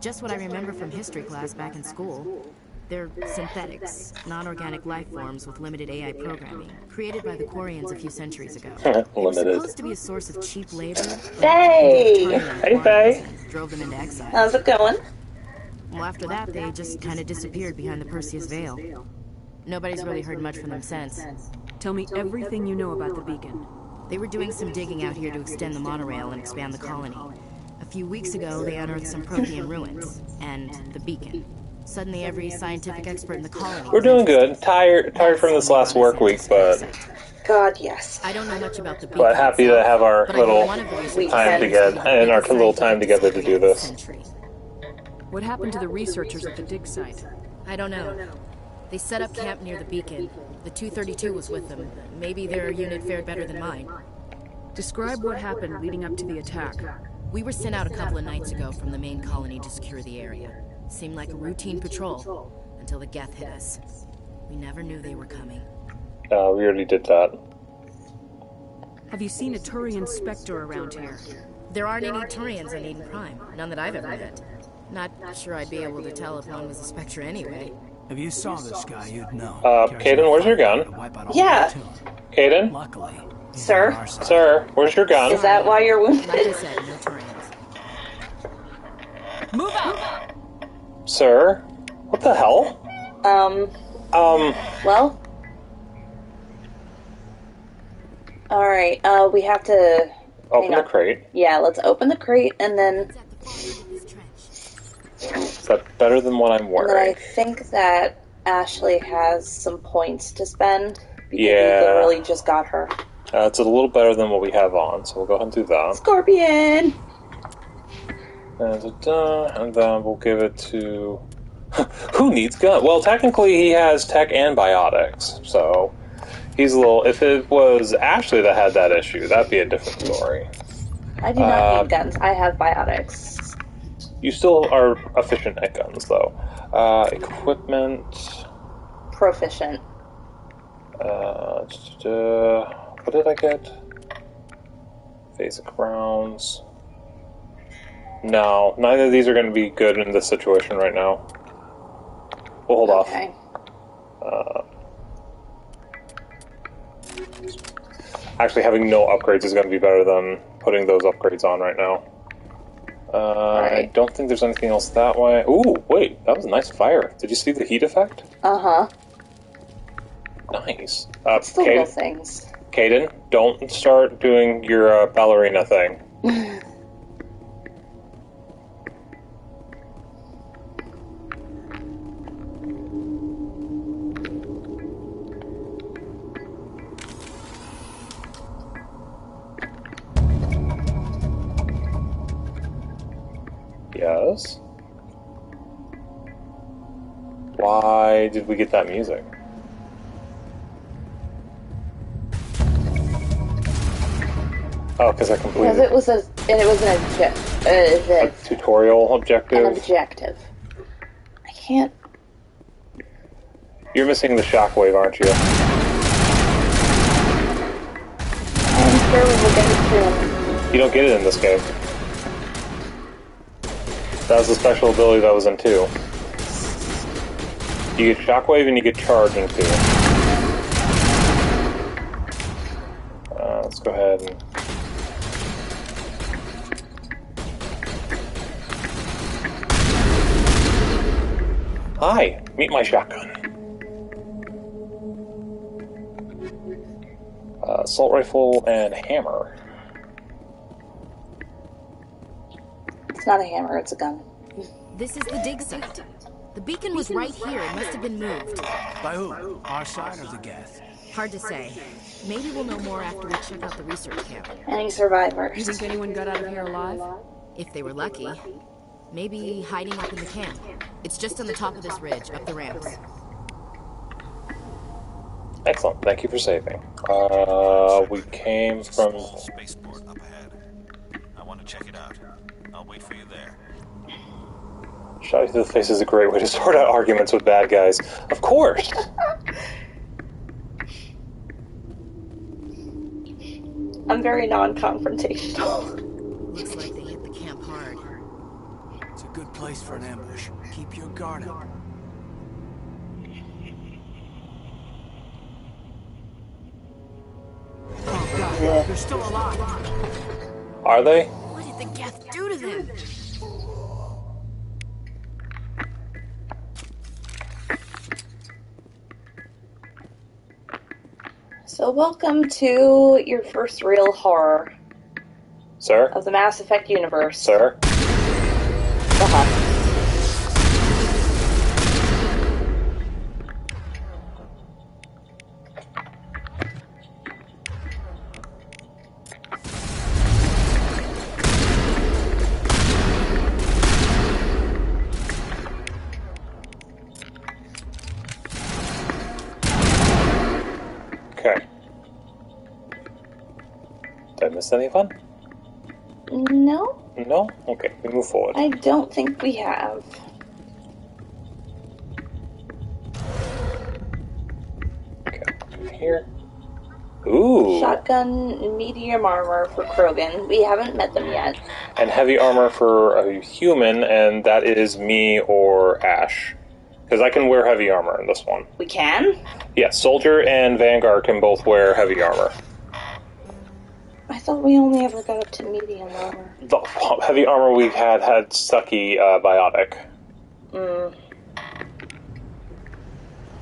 P: Just what I remember from history class back in school. They're synthetics, non-organic life forms with limited AI programming, created by the Quarians a few centuries ago. They were supposed to be a source of cheap labor.
B: Faye!
A: Hey, Faye!
P: Drove them into exile.
B: How's it going?
P: Well, after that, they just kind of disappeared behind the Perseus Veil. Nobody's really heard much from them since.
J: Tell me everything you know about the beacon.
P: They were doing some digging out here to extend the monorail and expand the colony. A few weeks ago, they unearthed some Prothean ruins, and the beacon. Suddenly, every scientific expert in the colony...
A: We're doing good. Tired from this last work week, but...
B: God, yes.
P: I don't know much about the beacon.
A: But happy to have our little time together, and our little time together to do this.
J: What happened to the researchers at the dig site?
P: I don't know. They set up camp near the beacon. The 232 was with them. Maybe their unit fared better than mine.
J: Describe what happened leading up to the attack.
P: We were sent out a couple of nights ago from the main colony to secure the area. Seemed like a routine patrol, until the Geth hit us. We never knew they were coming.
A: We already did that.
J: Have you seen a Turian Spectre around here?
P: There aren't any Turians in Eden Prime. None that I've ever met. Not sure I'd be able to tell if one was a Spectre anyway.
I: If you saw this guy, you'd know.
A: Caden, where's your gun?
B: Yeah.
I: Caden?
B: Luckily. Sir?
A: Sir, where's your gun?
B: Is that why you're wounded?
P: Like I said, no Turians.
J: Move out!
A: Sir? What the hell?
B: Well? Alright, we have to...
A: Open the crate.
B: Yeah, let's open the crate and then...
A: Is that better than what I'm wearing?
B: And then I think that Ashley has some points to spend because we
A: Yeah.
B: literally just got her.
A: It's a little better than what we have on, so we'll go ahead and do that.
B: Scorpion!
A: And then we'll give it to... Who needs gun? Well, technically he has tech and biotics, so he's a little... If it was Ashley that had that issue, that'd be a different story.
B: I do not need guns. I have biotics.
A: You still are efficient at guns, though. Equipment...
B: Proficient.
A: What did I get? Basic rounds. No, neither of these are going to be good in this situation right now. We'll hold off. Actually, having no upgrades is going to be better than putting those upgrades on right now. I don't think there's anything else that way. Ooh, wait, that was a nice fire. Did you see the heat effect?
B: Uh-huh.
A: Nice.
B: It's the little things.
A: Caden, don't start doing your ballerina thing. Yes? Why did we get that music? Oh, because I completed.
B: Because it was a
A: tutorial objective.
B: An objective. I can't.
A: You're missing the shockwave, aren't you?
B: I'm sure we will get it soon.
A: You don't get it in this game. That was the special ability that was in 2. You get shockwave and you get charge in 2. Let's go ahead and... Hi, meet my shotgun. Assault rifle and hammer.
B: It's not a hammer, it's a gun.
P: This is the dig site. The beacon was right here. It must have been moved.
I: By who? Our side or the Geth?
P: Hard to say. Maybe we'll know more after we check out the research camp.
B: Any survivors?
J: You think anyone got out of here alive?
P: If they were lucky. Maybe hiding up in the camp. It's just on the top of this ridge, up the ramps.
A: Excellent. Thank you for saving. We came from...
N: Spaceport up ahead. I want to check it out. I'll wait for you there.
A: Shot you through the face is a great way to sort out arguments with bad guys. Of course!
B: I'm very non-confrontational.
P: Looks like they hit the camp hard.
I: It's a good place for an ambush. Keep your guard up.
J: Oh god, they're still alive.
A: Are they?
P: What did the Geth do to them?
B: So welcome to your first real horror.
A: Sir?
B: Of the Mass Effect universe.
A: Sir?
B: The Husk.
A: Okay. Did I miss any fun?
B: No?
A: No? Okay, we move forward.
B: I don't think we have.
A: Okay, here. Ooh.
B: Shotgun, medium armor for Krogan. We haven't met them yet.
A: And heavy armor for a human, and that is me or Ash. Because I can wear heavy armor in this one.
B: We can?
A: Yeah, Soldier and Vanguard can both wear heavy armor.
B: I thought we only ever got up to medium armor.
A: The heavy armor we had Stucky biotic.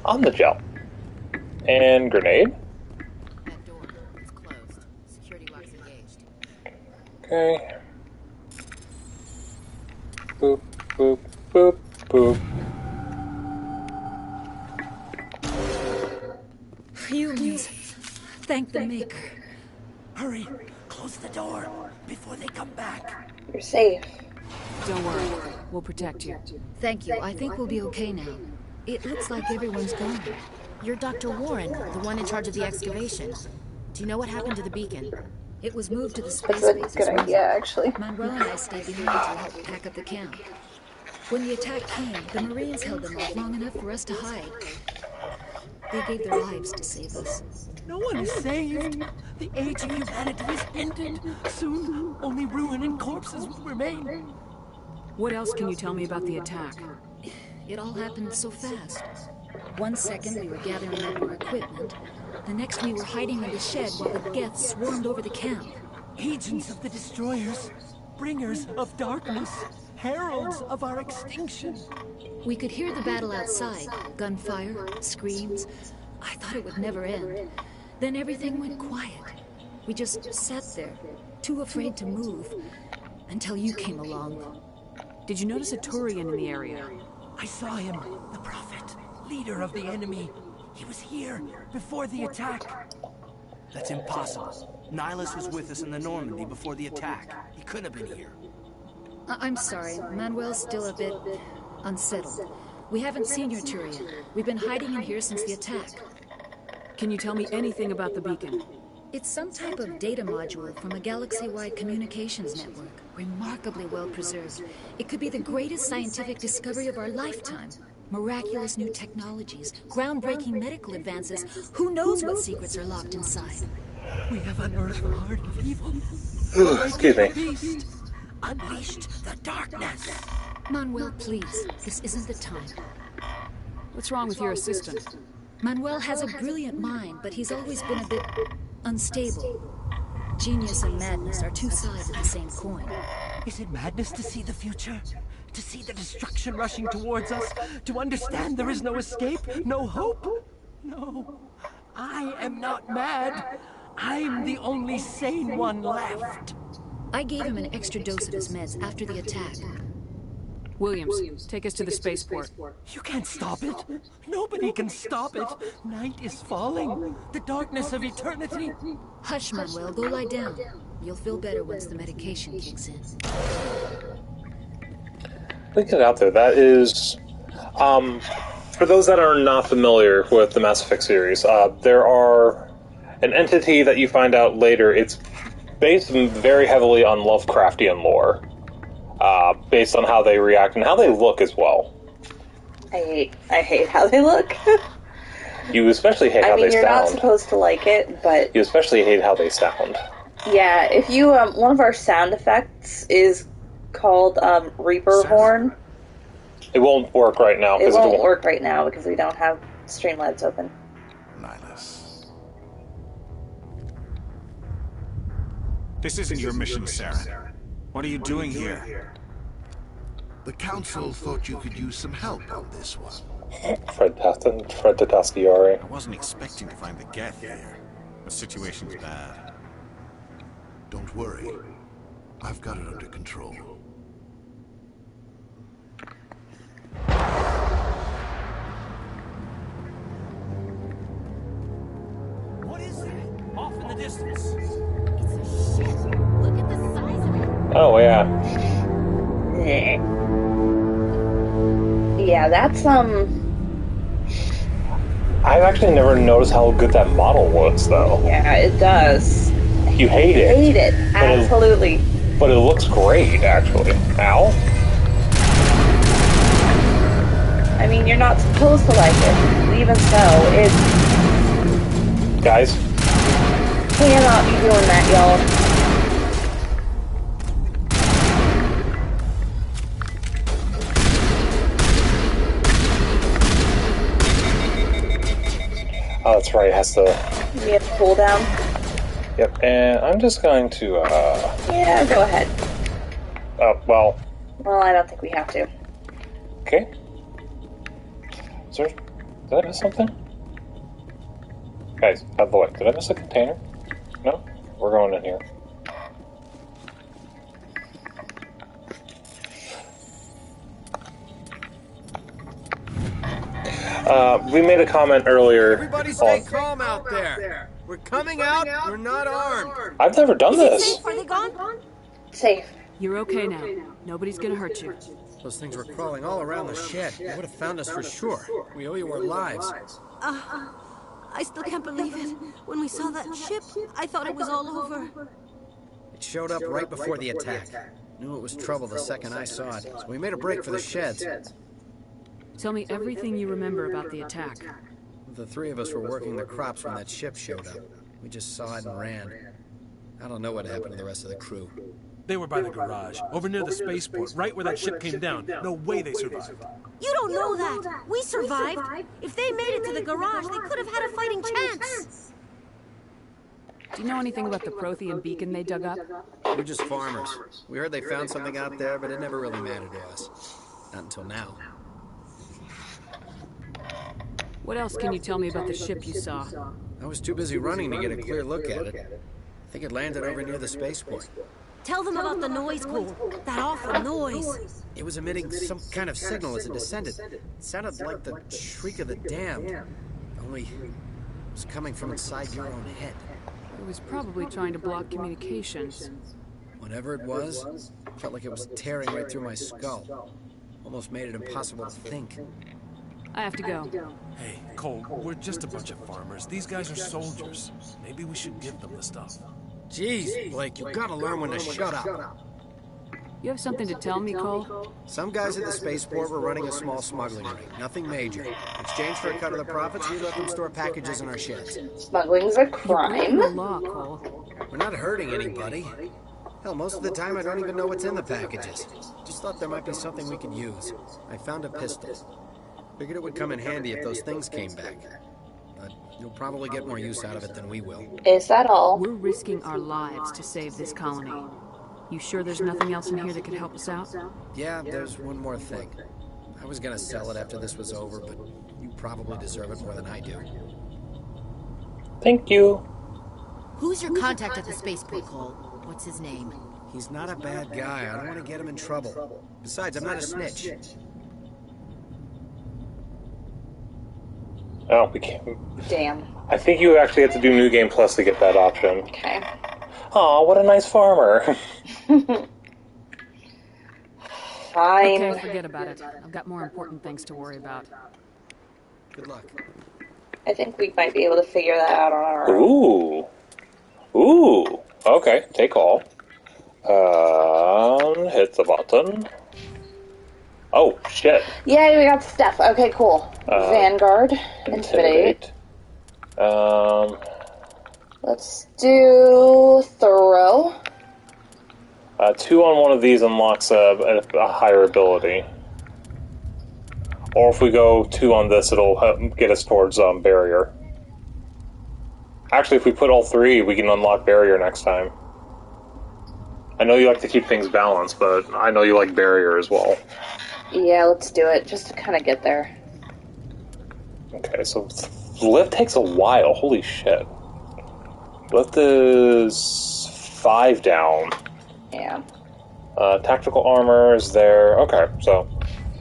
A: On the gel. And grenade.
P: That door, it's closed. Security lock's engaged.
A: Okay. Boop, boop, boop, boop.
Q: Humans. Thank the Maker.
I: Hurry! Close the door before they come back.
B: You're safe.
J: Don't worry. We'll protect you.
P: Thank you. I think we'll be okay now. It looks like everyone's gone. You're Dr. Warren, the one in charge of the excavation. Do you know what happened to the beacon? It was moved to the space base.
B: That's a good idea, actually.
P: Manuel and I stayed behind to help pack up the camp. When the attack came, the Marines held them off long enough for us to hide. They gave their lives to save us.
I: No one is saved. The age of humanity is ended. Soon, only ruin and corpses will remain.
J: What else can you tell me about the attack?
P: It all happened so fast. 1 second we were gathering up our equipment. The next we were hiding in the shed while the Geth swarmed over the camp.
I: Agents of the destroyers, bringers of darkness, heralds of our extinction.
P: We could hear the battle outside. Gunfire, screams. I thought it would never end. Then everything went quiet. We just sat there, too afraid to move, until you came along.
J: Did you notice a Turian in the area?
I: I saw him, the Prophet, leader of the enemy. He was here before the attack.
R: That's impossible. Nihilus was with us in the Normandy before the attack. He couldn't have been here.
P: I'm sorry. Manuel's still a bit unsettled. We haven't seen your Turian. We've been hiding in here since the attack.
J: Can you tell me anything about the beacon?
P: It's some type of data module from a galaxy-wide communications network. Remarkably well preserved. It could be the greatest scientific discovery of our lifetime. Miraculous new technologies, groundbreaking medical advances. Who knows what secrets are locked inside?
I: We have unearthed the heart of evil.
A: Excuse me.
I: Beast. Unleashed the darkness.
P: Manuel, please. This isn't the time.
J: What's wrong with your assistant?
P: Manuel has a brilliant mind, but he's always been a bit unstable. Genius and madness are two sides of the same coin.
I: Is it madness to see the future? To see the destruction rushing towards us? To understand there is no escape? No hope? No. I am not mad. I'm the only sane one left.
P: I gave him an extra dose of his meds after the attack.
J: Williams, take us to the spaceport.
I: You can't stop it. Nobody can stop it. Night is falling. The darkness of eternity.
P: Hush, Manuel. Go lie down. You'll feel better once the medication kicks in.
A: Let's get it out there. That is... for those that are not familiar with the Mass Effect series, there are an entity that you find out later. It's based very heavily on Lovecraftian lore. Based on how they react and how they look as well.
B: I hate how they look.
A: You especially hate how they sound.
B: You're not supposed to like it, but...
A: You especially hate how they sound.
B: Yeah, if you, one of our sound effects is called, Reaper Horn.
A: It won't work right now.
B: It won't work right now because we don't have Streamlabs open.
N: Nihilus. This isn't your mission, Sarah. What are you doing here?
S: The Council thought you could use some help on this one.
A: Fred Tatasciore.
N: I wasn't expecting to find the Geth here. The situation's bad.
S: Don't worry. I've got it under control.
I: What is that? Off in the distance.
P: It's a ship. Look at the size of it.
A: Oh, yeah.
B: Yeah, that's,
A: I've actually never noticed how good that model looks, though.
B: Yeah, it does.
A: You hate it.
B: I hate it, absolutely.
A: But it looks great, actually. Ow.
B: I mean, you're not supposed to like it. Even so, it's...
A: Guys.
B: Cannot be doing that, y'all.
A: Oh, that's right, it has to...
B: You have to pull down?
A: Yep, and I'm just going to,
B: Yeah, go ahead.
A: Oh, well...
B: Well, I don't think we have to.
A: Okay. Did I miss something? Guys, out of the way. Did I miss a container? No? We're going in here. We made a comment earlier.
G: Everybody stay calm out there. We're coming out, we're not armed.
A: I've never done this.
P: Are they gone?
B: Safe.
J: You're okay now. Nobody's gonna hurt you.
R: Those things were crawling all around the shed. They would have found us for sure. We owe you our lives.
P: I still can't believe it. When we saw that ship, I thought it was all over.
R: It showed up right before the attack. Knew it was trouble the second I saw it, so we made a break for the sheds.
J: Tell me everything you remember about the attack.
R: The three of us were working the crops when that ship showed up. We just saw it and ran. I don't know what happened to the rest of the crew.
K: They were by the garage, over near the spaceport, right where that ship came down. No way they survived.
P: You don't know that. We survived. If they made it to the garage, they could have had a fighting chance.
J: Do you know anything about the Prothean beacon they dug up?
R: We're just farmers. We heard they found something out there, but it never really mattered to us. Not until now.
J: What else can you tell me about the ship you saw?
R: I was too busy running to get a clear look at it. I think it landed over near the spaceport.
P: Tell them about the noise, Cole. That awful noise.
R: It was emitting some kind of signal as it descended. It sounded like the shriek of the damned. Only it was coming from inside your own head.
J: It was probably trying to block communications.
R: Whatever it was, felt like it was tearing right through my skull. Almost made it impossible to think.
J: I have to go.
K: Hey, Cole, we're just a bunch of farmers. These guys are soldiers. Maybe we should give them the stuff.
R: Jeez, Blake, you gotta learn when to shut up.
J: You have something to tell me, Cole?
R: Some guys at the spaceport were running a small smuggling ring. Nothing major. In exchange for a cut of the profits, we let them store packages in our sheds.
B: Smuggling's a crime.
J: The law, Cole.
R: We're not hurting anybody. Hell, most of the time I don't even know what's in the packages. Just thought there might be something we could use. I found a pistol. Figured it would come in handy if those things came back. But you'll probably get more use out of it than we will.
B: Is that all?
J: We're risking our lives to save this colony. You sure there's nothing else in here that could help us out?
R: Yeah, there's one more thing. I was gonna sell it after this was over, but you probably deserve it more than I do.
A: Thank you.
P: Who's your contact at the spaceport, Cole? What's his name?
R: He's not a bad guy. I don't want to get him in trouble. Besides, I'm not a snitch.
A: Oh, we can't.
B: Damn.
A: I think you actually have to do New Game Plus to get that option.
B: Okay.
A: Aw, what a nice farmer.
B: Fine.
J: Okay, forget about it. I've got more important things to worry about.
R: Good luck.
B: I think we might be able to figure that out on our own.
A: Ooh. Ooh. Okay, take all. Hit the button. Oh, shit.
B: Yay, we got stuff. Okay, cool. Vanguard. Intimidate. Let's do Thorough.
A: 2 on one of these unlocks a higher ability. Or if we go 2 on this, it'll get us towards Barrier. Actually, if we put all 3, we can unlock Barrier next time. I know you like to keep things balanced, but I know you like Barrier as well.
B: Yeah, let's do it, just to kind of get there.
A: Okay, so lift takes a while. Holy shit. Lift is 5 down.
B: Yeah.
A: Tactical armor is there. Okay, so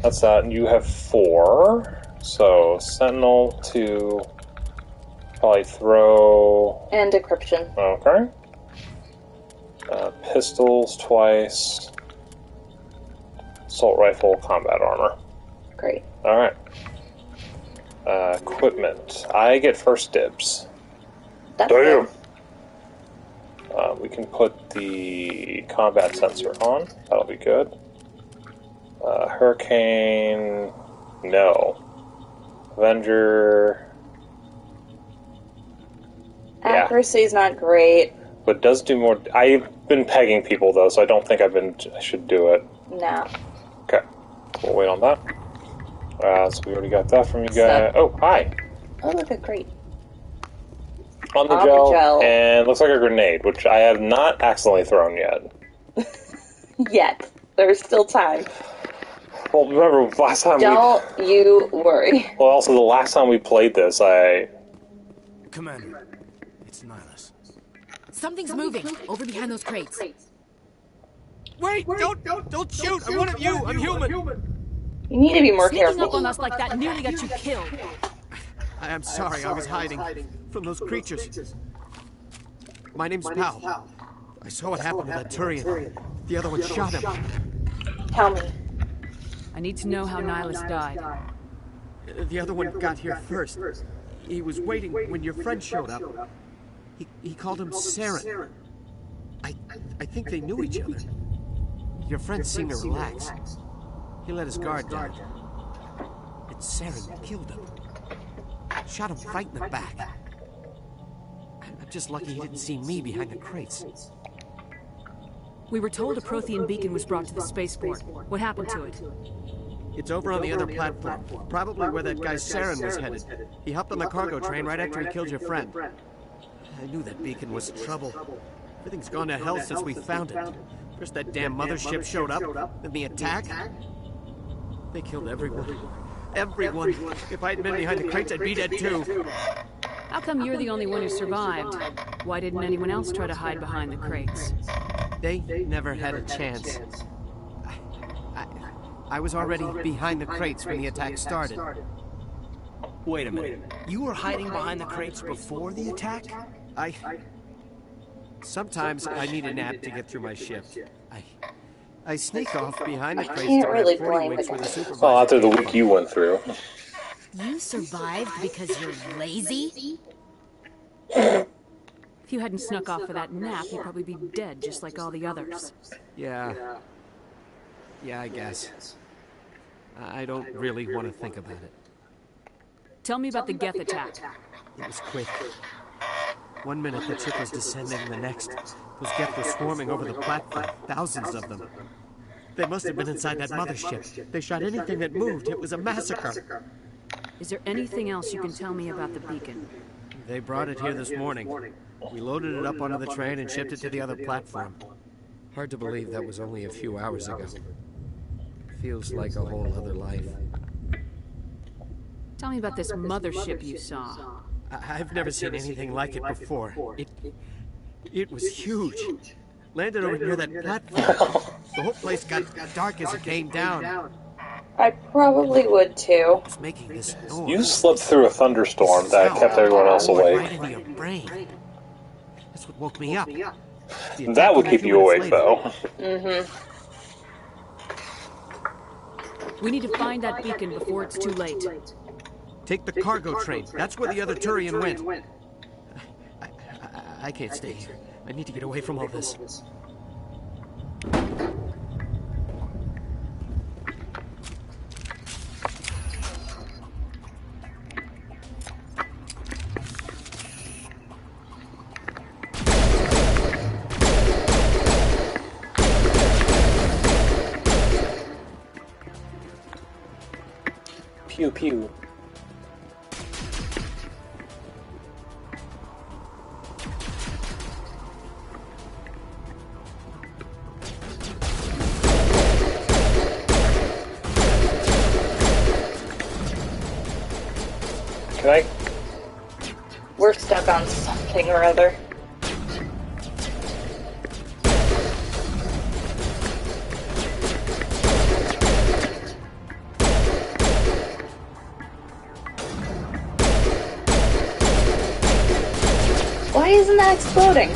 A: that's that. You have 4. So Sentinel, 2. Probably throw.
B: And decryption.
A: Okay. Pistols twice. Assault rifle, combat armor.
B: Great.
A: Alright. Equipment. I get first dibs.
B: That's good.
A: We can put the combat sensor on. That'll be good. Hurricane. No. Avenger.
B: Accuracy's not great.
A: But does do more. I've been pegging people though, so I don't think I should do it.
B: No.
A: Okay. We'll wait on that. So we already got that from you guys. Oh, hi.
B: Oh, look at great.
A: On the gel, and looks like a grenade, which I have not accidentally thrown yet.
B: Yet. There's still time.
A: Well, remember last time
B: Don't you worry.
A: Well, also the last time we played this,
R: Commander, it's Nihilus.
P: Something's moving over behind those crates.
G: Wait, don't shoot! I'm one of you! I'm human!
B: You need to be more
J: Sneaking
B: careful.
J: up on us like that nearly got you killed.
I: I am sorry, I was hiding from those creatures. My name's Powell. I saw what happened to that Turian. The other one shot him.
B: Tell me.
J: I need to know how Nihilus died.
I: The other one got here first. He was waiting when your friend showed up. He called him Saren. I think they knew each other. Your friend seemed to relax. He let his guard down. And Saren killed him. Shot him right in the back. I'm just lucky he didn't see me behind the crates.
J: We were told a Prothean beacon was brought to the spaceport. What happened to it?
I: It's over on the other platform. Probably where that guy Saren was headed. He hopped on the cargo train right after he killed your friend. I knew that beacon was trouble. Everything's gone to hell since we found it. First that damn mothership showed up, then the attack. They killed everyone. Everyone. If I hadn't been behind the crates, I'd be dead too.
J: How come you're the only one who survived? Why didn't anyone else try to hide behind the crates?
I: They never had a chance. I was already behind the crates when the attack started.
K: Wait a minute. You were hiding behind the crates before the attack?
I: Sometimes I need a nap to get through my shift. I sneak off behind the crates
B: can't
I: to
B: really
I: grab 40
B: blame
I: winks
B: the
I: with a
B: guy.
I: supervisor.
A: Well, after the week you went through.
P: You survived because you're lazy?
J: If you hadn't snuck off for that nap, you'd probably be dead just like all the others.
I: Yeah, I guess. I don't really want to think about it.
J: Tell me about the Geth attack.
I: It was quick. 1 minute the ship was descending, the next, those Geth were swarming over the platform, thousands of them. They must have been inside that mothership. They shot anything that moved. It was a massacre.
J: Is there anything else you can tell me about the beacon?
I: They brought it here this morning. We loaded it up onto the train and shipped it to the other platform. Hard to believe that was only a few hours ago. Feels like a whole other life.
J: Tell me about this mothership you saw.
I: I've never seen anything like it before. It was huge. Landed over near that platform. The whole place got dark as it came down.
B: I probably would too.
I: It's making this noise.
A: You slipped through a thunderstorm that kept everyone else awake.
I: Right into your brain. That's what woke me up.
A: That would keep you awake, though.
J: We need to find that beacon before it's too late.
I: Take the cargo train. That's where the other Turian went. I can't stay here. I need to get away from all this.
A: Pew pew.
B: We're stuck on something or other. Why isn't that exploding?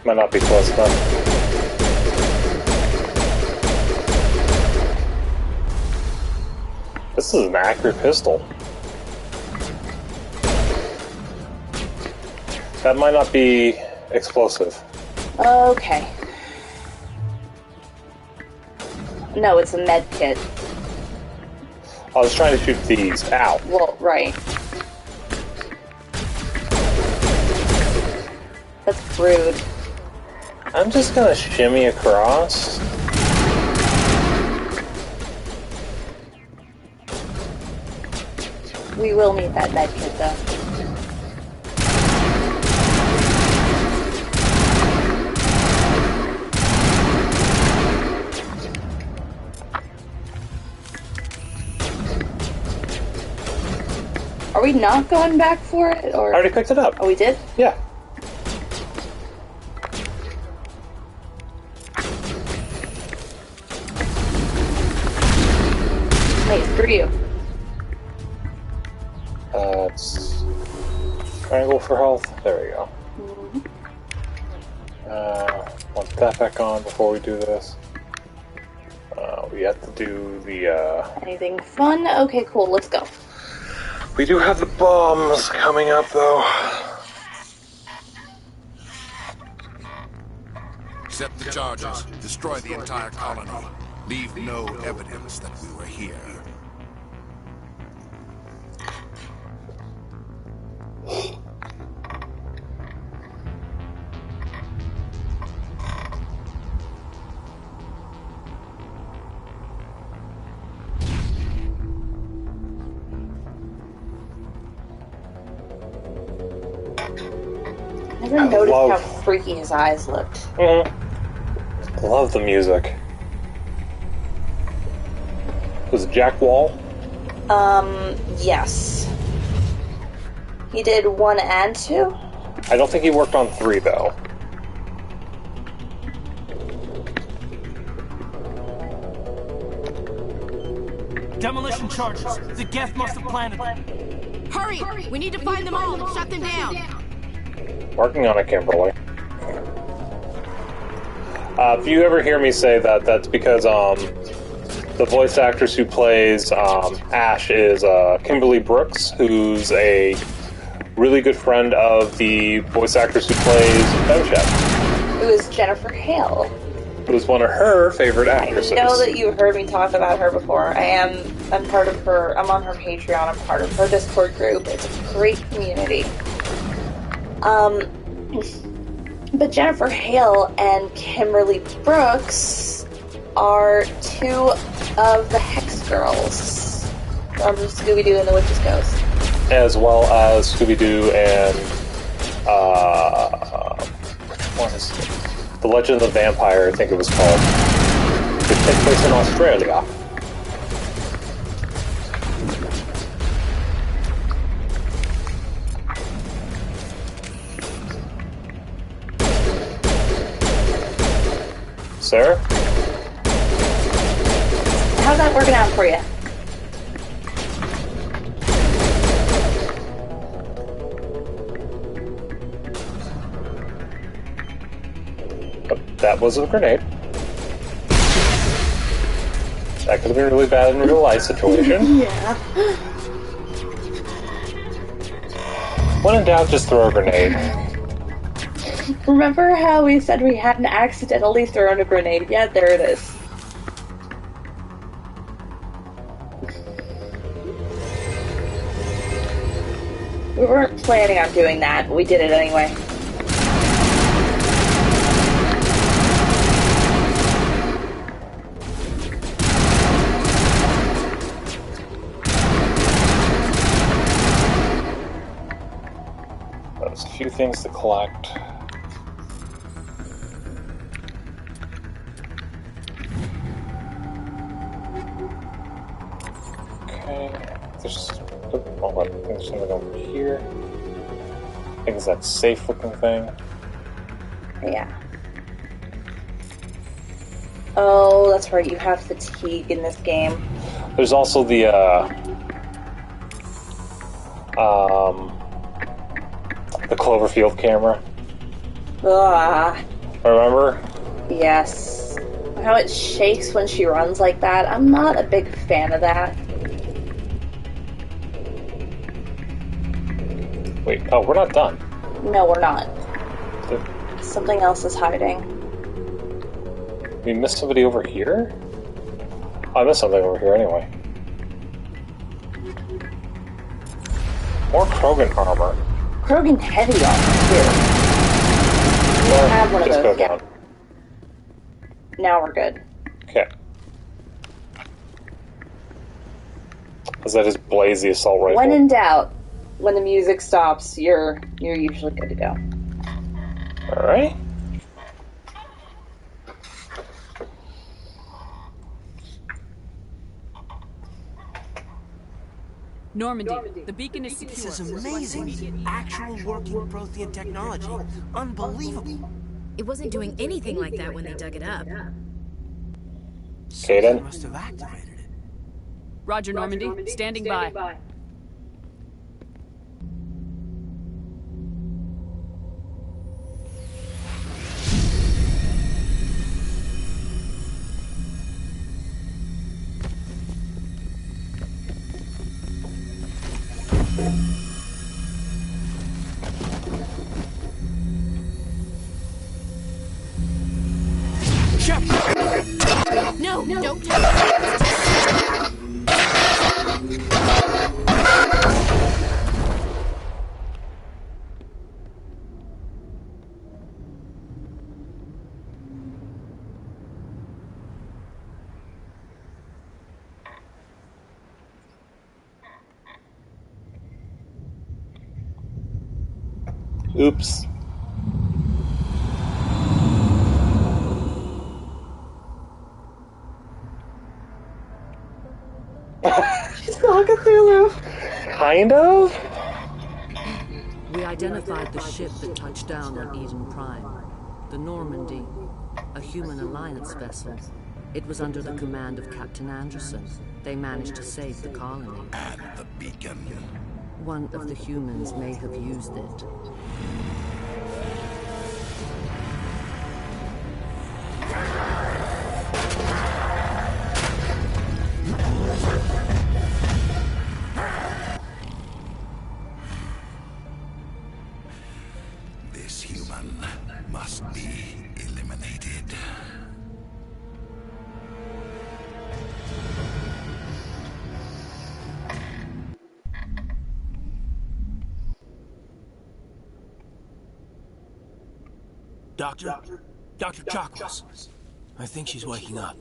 A: Might not be close enough. This is an accurate pistol. That might not be explosive.
B: Okay. No, it's a med kit.
A: I was trying to shoot these. Ow.
B: Well, right. That's rude.
A: I'm just gonna shimmy across.
B: We will need that med kit, though. Are we not going back for it, or?
A: I already picked it up.
B: Oh, we did?
A: Yeah.
B: Wait, screw you.
A: It's triangle for health. There we go. Want that back on before we do this. We have to do the,
B: Anything fun? Okay, cool, let's go.
A: We do have the bombs coming up, though.
S: Set the charges. Destroy the entire colony. Leave no evidence that we were here.
B: Never noticed how freaky his eyes looked.
A: Love the music. Was it Jack Wall?
B: Yes. He did 1 and 2?
A: I don't think he worked on 3, though.
I: Demolition charges. The Geth must have planted them.
P: Hurry! We need to find them all and shut them down.
A: Working on it, Kimberly. If you ever hear me say that, that's because the voice actress who plays Ash is Kimberly Brooks, who's a really good friend of the voice actress who plays Chef.
B: It was Jennifer Hale.
A: Who's one of her favorite actresses.
B: I know that you heard me talk about her before. I'm part of her. I'm on her Patreon. I'm part of her Discord group. It's a great community. But Jennifer Hale and Kimberly Brooks are 2 of the Hex Girls from Scooby-Doo and the Witch's Ghost.
A: As well as Scooby-Doo and, what is it? The Legend of the Vampire, I think it was called. It takes place in Australia. Sir?
B: How's that working out for you?
A: That was a grenade. That could have been really bad in a real life situation.
B: Yeah.
A: When in doubt, just throw a grenade.
B: Remember how we said we hadn't accidentally thrown a grenade yet? There it is. We weren't planning on doing that, but we did it anyway.
A: There's a few things to collect. There's something over here. I think it's that safe looking thing.
B: Yeah. Oh, that's right, you have fatigue in this game.
A: There's also the Cloverfield camera.
B: Ugh.
A: Remember?
B: Yes. How it shakes when she runs like that. I'm not a big fan of that.
A: Wait, oh, we're not done.
B: No, we're not. Something else is hiding.
A: We missed somebody over here? Oh, I missed something over here anyway. More Krogan armor.
B: Krogan heavy armor, too. We don't have one of those yet. Now we're good.
A: Okay. Does that just blaze the assault rifle?
B: When in doubt, when the music stops, you're usually good to go.
A: Alright.
J: Normandy, the beacon is secure.
I: This is amazing. Actual working Prothean technology. Unbelievable.
P: It wasn't doing anything like that when they dug it up.
A: Okay, then.
I: Must have activated it.
J: Roger, Normandy. Standing by.
P: No, don't touch it.
A: Oops.
B: She's not a Cthulhu.
A: Kind of?
C: We identified the ship that touched down on Eden Prime. The Normandy. A human alliance vessel. It was under the command of Captain Anderson. They managed to save the colony.
S: And the beacon.
C: One of the humans may have used it.
S: This human must be eliminated.
I: Doctor? Dr. Chakras. I think she's waking up.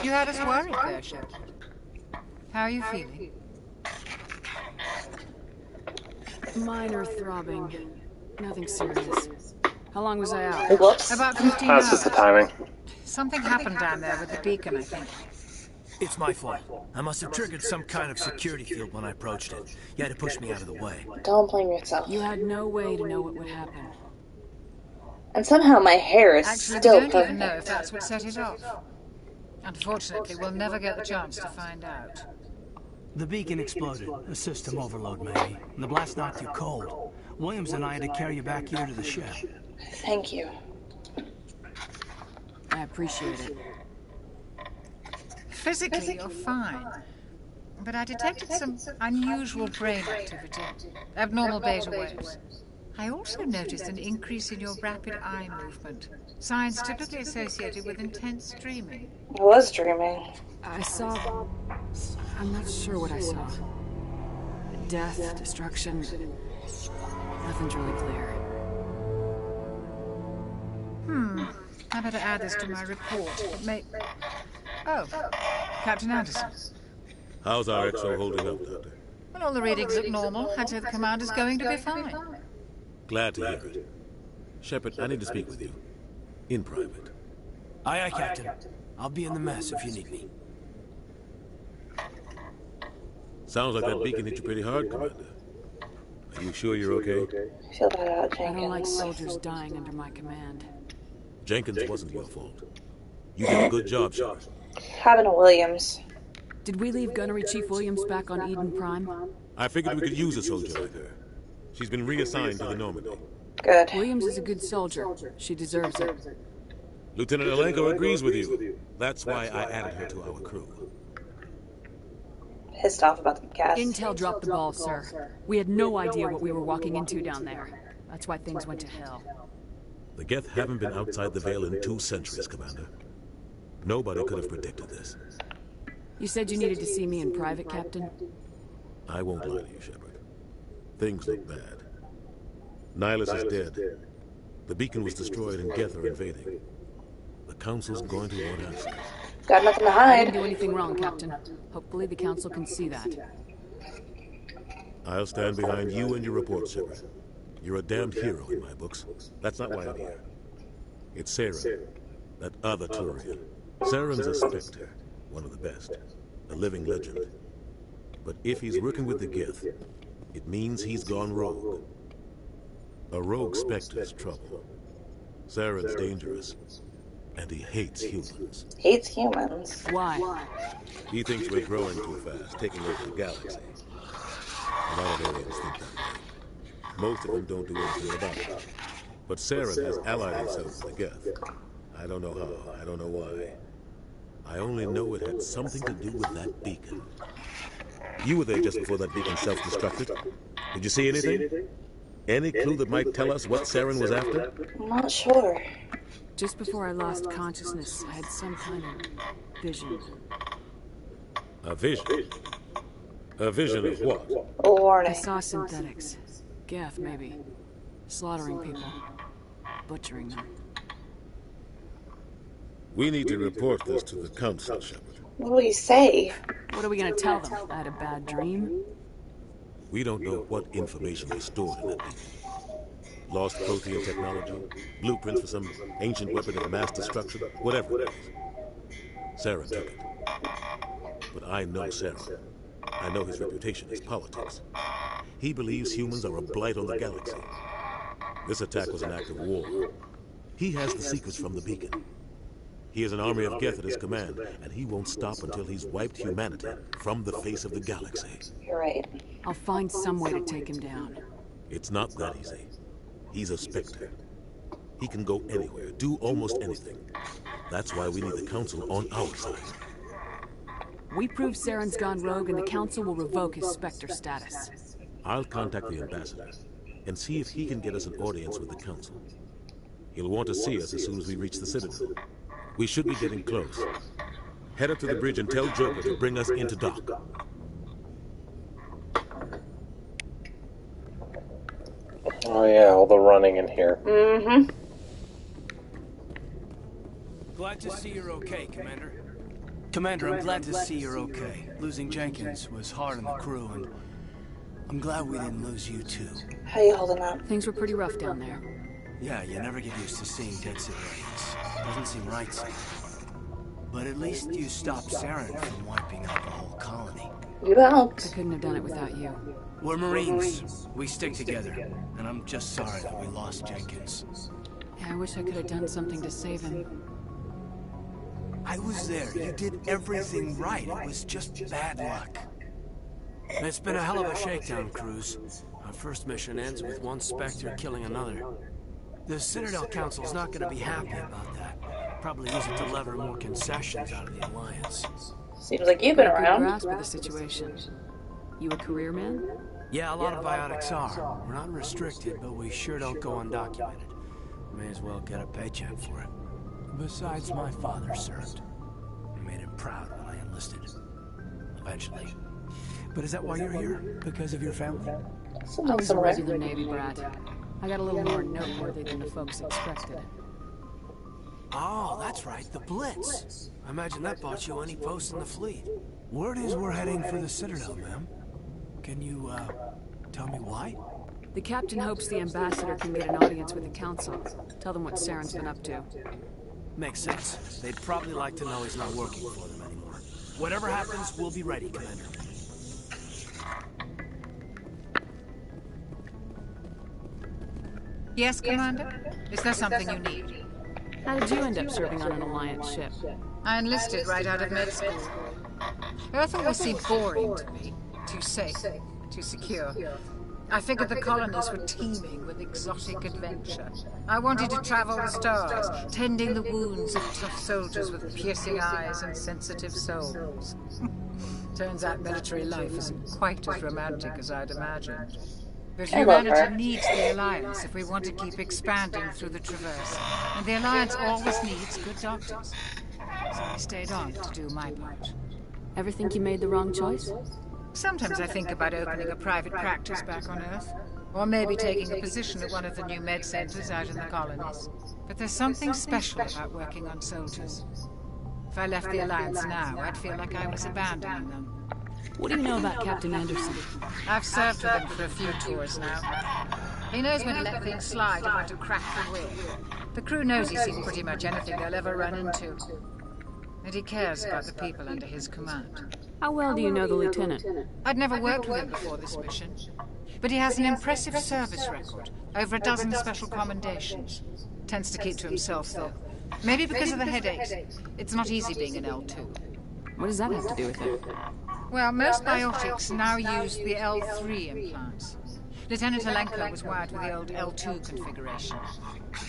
M: You had us worried there, Shep. How are you feeling?
J: Minor throbbing. Nothing serious. How long was I out?
B: Whoops.
M: About 15
A: That's
M: hours.
A: just the timing.
M: Something happened down there with the beacon, I think.
I: It's my fault. I must have triggered some kind of security field when I approached it. You had to push me out of the way.
B: Don't blame yourself.
J: You had no way to know what would happen.
B: And somehow my hair is
M: Actually,
B: still
M: we don't
B: perfect.
M: even know if that's what set it off. Unfortunately, we'll never get the chance to find out.
I: The beacon exploded. A system overload, maybe. And the blast knocked you cold. Williams and I had to carry you back here to the ship.
B: Thank you.
J: I appreciate it.
M: Physically, you're fine. But I detected some unusual brain activity. Abnormal beta waves. I also noticed an increase in your rapid eye movement. Signs typically associated with intense dreaming.
B: I was dreaming.
J: I saw... I'm not sure what I saw. Death, destruction... Nothing's really clear.
M: I better add this to my report. It may... Oh, Captain Anderson.
E: How's our XO holding up, Doctor?
M: Well, all the readings look normal. I'd say the commander's going to be fine.
E: Glad to hear it. Shepard, I need to speak with you. In private.
I: Aye, aye, Captain. I'll be in the mess if you need me.
E: Sounds like that beacon hit you pretty hard, Commander. Are you sure you're okay?
B: Feel that out,
J: I
B: Jenkins.
J: don't like soldiers dying under my command.
E: Jenkins wasn't your fault. You did a good job, Shepard.
B: Having a Williams.
J: Did we leave Gunnery Chief Williams back on Eden Prime?
E: I figured we could use a soldier like her. She's been reassigned to the Normandy.
B: Good.
J: Williams is a good soldier. She deserves it.
E: Lieutenant Alenko agrees with you. That's why I added her to our crew.
B: Pissed off about the gas.
J: Intel dropped the ball, sir. We had no idea what we were walking into down there. That's why things went to hell.
E: The Geth haven't been outside the Veil in 2 centuries, Commander. Nobody could have predicted this.
J: You said you needed to see me in private, Captain?
E: I won't lie to you, Shepard. Things look bad. Nihilus is dead. The beacon was destroyed and Geth are invading. The Council's going to want answers.
B: Got nothing to
J: I
B: hide.
J: didn't do anything wrong, Captain. Hopefully the Council can see that.
E: I'll stand behind you and your report, Shepard. You're a damned hero in my books. That's not why I'm here. It's Saren, that other Turian. Saren's a Spectre, one of the best. A living legend. But if he's working with the Geth, it means he's gone rogue. A rogue Spectre's trouble. Saren's dangerous, and he hates humans.
B: Hates humans?
P: Why?
E: He thinks we're growing too fast, taking over the galaxy. A lot of aliens think that way. Most of them don't do anything about it. But Saren has allied himself with the Geth. I don't know how, I don't know why. I only know it had something to do with that beacon. You were there just before that beacon self-destructed. Did you see anything? Any clue that might tell us what Saren was after?
B: I'm not sure.
J: Just before I lost consciousness, I had some kind of vision.
E: A vision? A vision of what?
B: Warning.
J: I saw synthetics. Geth, maybe. Slaughtering people. Butchering them.
E: We need to report this to the Council, Shepard.
B: What will you say?
J: What are we gonna tell them? I had a bad dream?
E: We don't know what information is stored in that beacon. Lost protein technology, blueprints for some ancient weapon of mass destruction, whatever it is. Saren took it. But I know Saren. I know his reputation is politics. He believes humans are a blight on the galaxy. This attack was an act of war. He has the secrets from the beacon. He has an army of Geth at his command, and he won't stop until he's wiped humanity from the face of the galaxy.
B: You're right.
J: I'll find some way to take him down.
E: It's not that easy. He's a Spectre. He can go anywhere, do almost anything. That's why we need the Council on our side.
J: We prove Saren's gone rogue and the Council will revoke his Spectre status.
E: I'll contact the ambassador and see if he can get us an audience with the Council. He'll want to see us as soon as we reach the Citadel. We should be getting close. Head up to the bridge and tell Joker to bring us into dock.
A: Oh yeah, all the running in here.
B: Mm-hmm.
I: Glad to see you're okay, Commander. Commander, I'm glad to see you're okay. Losing Jenkins was hard on the crew, and I'm glad we didn't lose you too.
B: How you holding up?
J: Things were pretty rough down there.
I: Yeah, you never get used to seeing dead civilians. Doesn't seem right to me. But at least you stopped Saren from wiping out the whole colony.
B: You helped.
J: I couldn't have done it without you.
I: We're Marines. We stick together. And I'm just sorry that we lost Jenkins.
J: Yeah, I wish I could have done something to save him.
I: I was there. You did everything right. It was just bad luck. It's been a hell of a shakedown, Cruz. Our first mission ends with one Spectre killing another. The Citadel Council's not going to be happy about that. Probably use it to lever more concessions out of the Alliance.
B: Seems like you've been
J: Got a good
B: around.
J: grasp of the situation. You a career man?
I: Yeah, a lot of biotics are. We're not restricted, but we sure don't go undocumented. May as well get a paycheck for it. Besides, my father served. I made him proud when I enlisted. Eventually. But is that why you're here? Because of your family?
J: I was a regular Navy brat. I got a little more noteworthy than the folks expected.
I: Oh, that's right, the Blitz. I imagine that bought you any post in the fleet. Word is we're heading for the Citadel, ma'am. Can you, tell me why?
J: The captain hopes the ambassador can get an audience with the Council. Tell them what Saren's been up to.
I: Makes sense. They'd probably like to know he's not working for them anymore. Whatever happens, we'll be ready, Commander.
M: Yes, Commander? Is there something you need?
J: How did you end up serving on an Alliance ship?
M: I enlisted right out of med school. Earth always seemed boring to me. Too safe, too secure. I figured the colonies were teeming with exotic adventure. I wanted to travel the stars, tending the wounds of tough soldiers with piercing eyes and sensitive souls. Turns out military life isn't quite as romantic as I'd imagined. But humanity needs the Alliance if we want to keep expanding through the Traverse. And the Alliance always needs good doctors. So I stayed on to do my part.
J: Ever think you made the wrong choice?
M: Sometimes I think about opening a private practice back on Earth. Or maybe taking a position at one of the new med centers out in the colonies. But there's something special about working on soldiers. If I left the Alliance now, I'd feel like I was abandoning them.
J: What do you know about Captain Anderson?
M: I've served with him for a few tours now. He knows when to let things slide and when to crack the whip. The crew knows he's seen pretty much anything they'll ever run into. And he cares about the people under his command.
J: How well do you know the lieutenant?
M: I'd never worked with him before this mission. But he has an impressive service record, over a dozen special commendations. Tends to keep to himself, though. Maybe because of the headaches. It's not easy being an L2.
J: What does that have to do with it?
M: Well, most biotics now use the L3 implants. Lieutenant Alenko was wired with the old L2 configuration.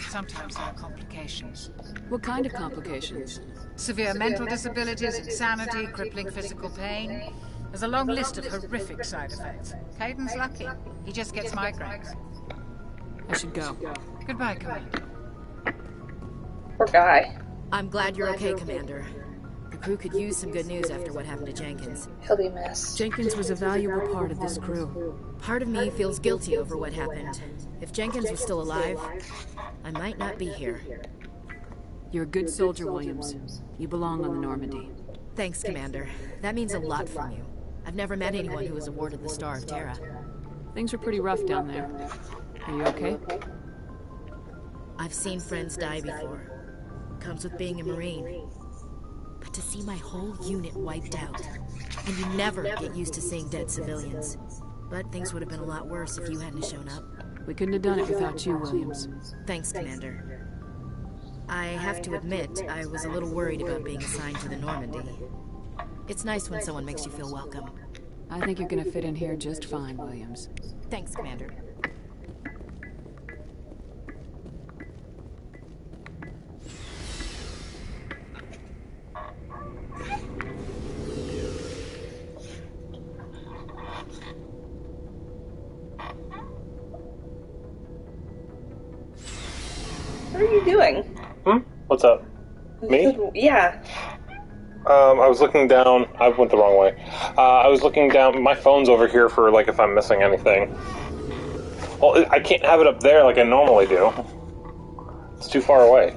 M: Sometimes there are complications.
J: What kind of complications?
M: Severe mental disabilities, insanity, crippling physical pain. There's a long list of horrific side effects. Caden's lucky. He just gets migraines.
J: I should go.
M: Goodbye, Commander.
B: Poor guy.
P: I'm glad you're okay, Commander. The crew could use some good news after what happened to Jenkins.
B: He'll be missed.
C: Jenkins was a valuable part of this crew.
P: Part of me feels guilty over what happened. If Jenkins was still alive, I might not be here.
C: You're a good soldier, Williams. You belong on the Normandy.
P: Thanks, Commander. That means a lot from you. I've never met anyone who was awarded the Star of Terra.
C: Things were pretty rough down there. Are you okay?
P: I've seen friends die before. Comes with being a Marine. But to see my whole unit wiped out, and you never get used to seeing dead civilians. But things would have been a lot worse if you hadn't shown up.
C: We couldn't have done it without you, Williams.
P: Thanks, Commander. I have to admit, I was a little worried about being assigned to the Normandy. It's nice when someone makes you feel welcome.
C: I think you're gonna fit in here just fine, Williams.
P: Thanks, Commander.
B: What are you doing?
A: What's up? Me?
B: Yeah.
A: I was looking down. I went the wrong way. I was looking down. My phone's over here for, like, if I'm missing anything. Well, I can't have it up there like I normally do. It's too far away.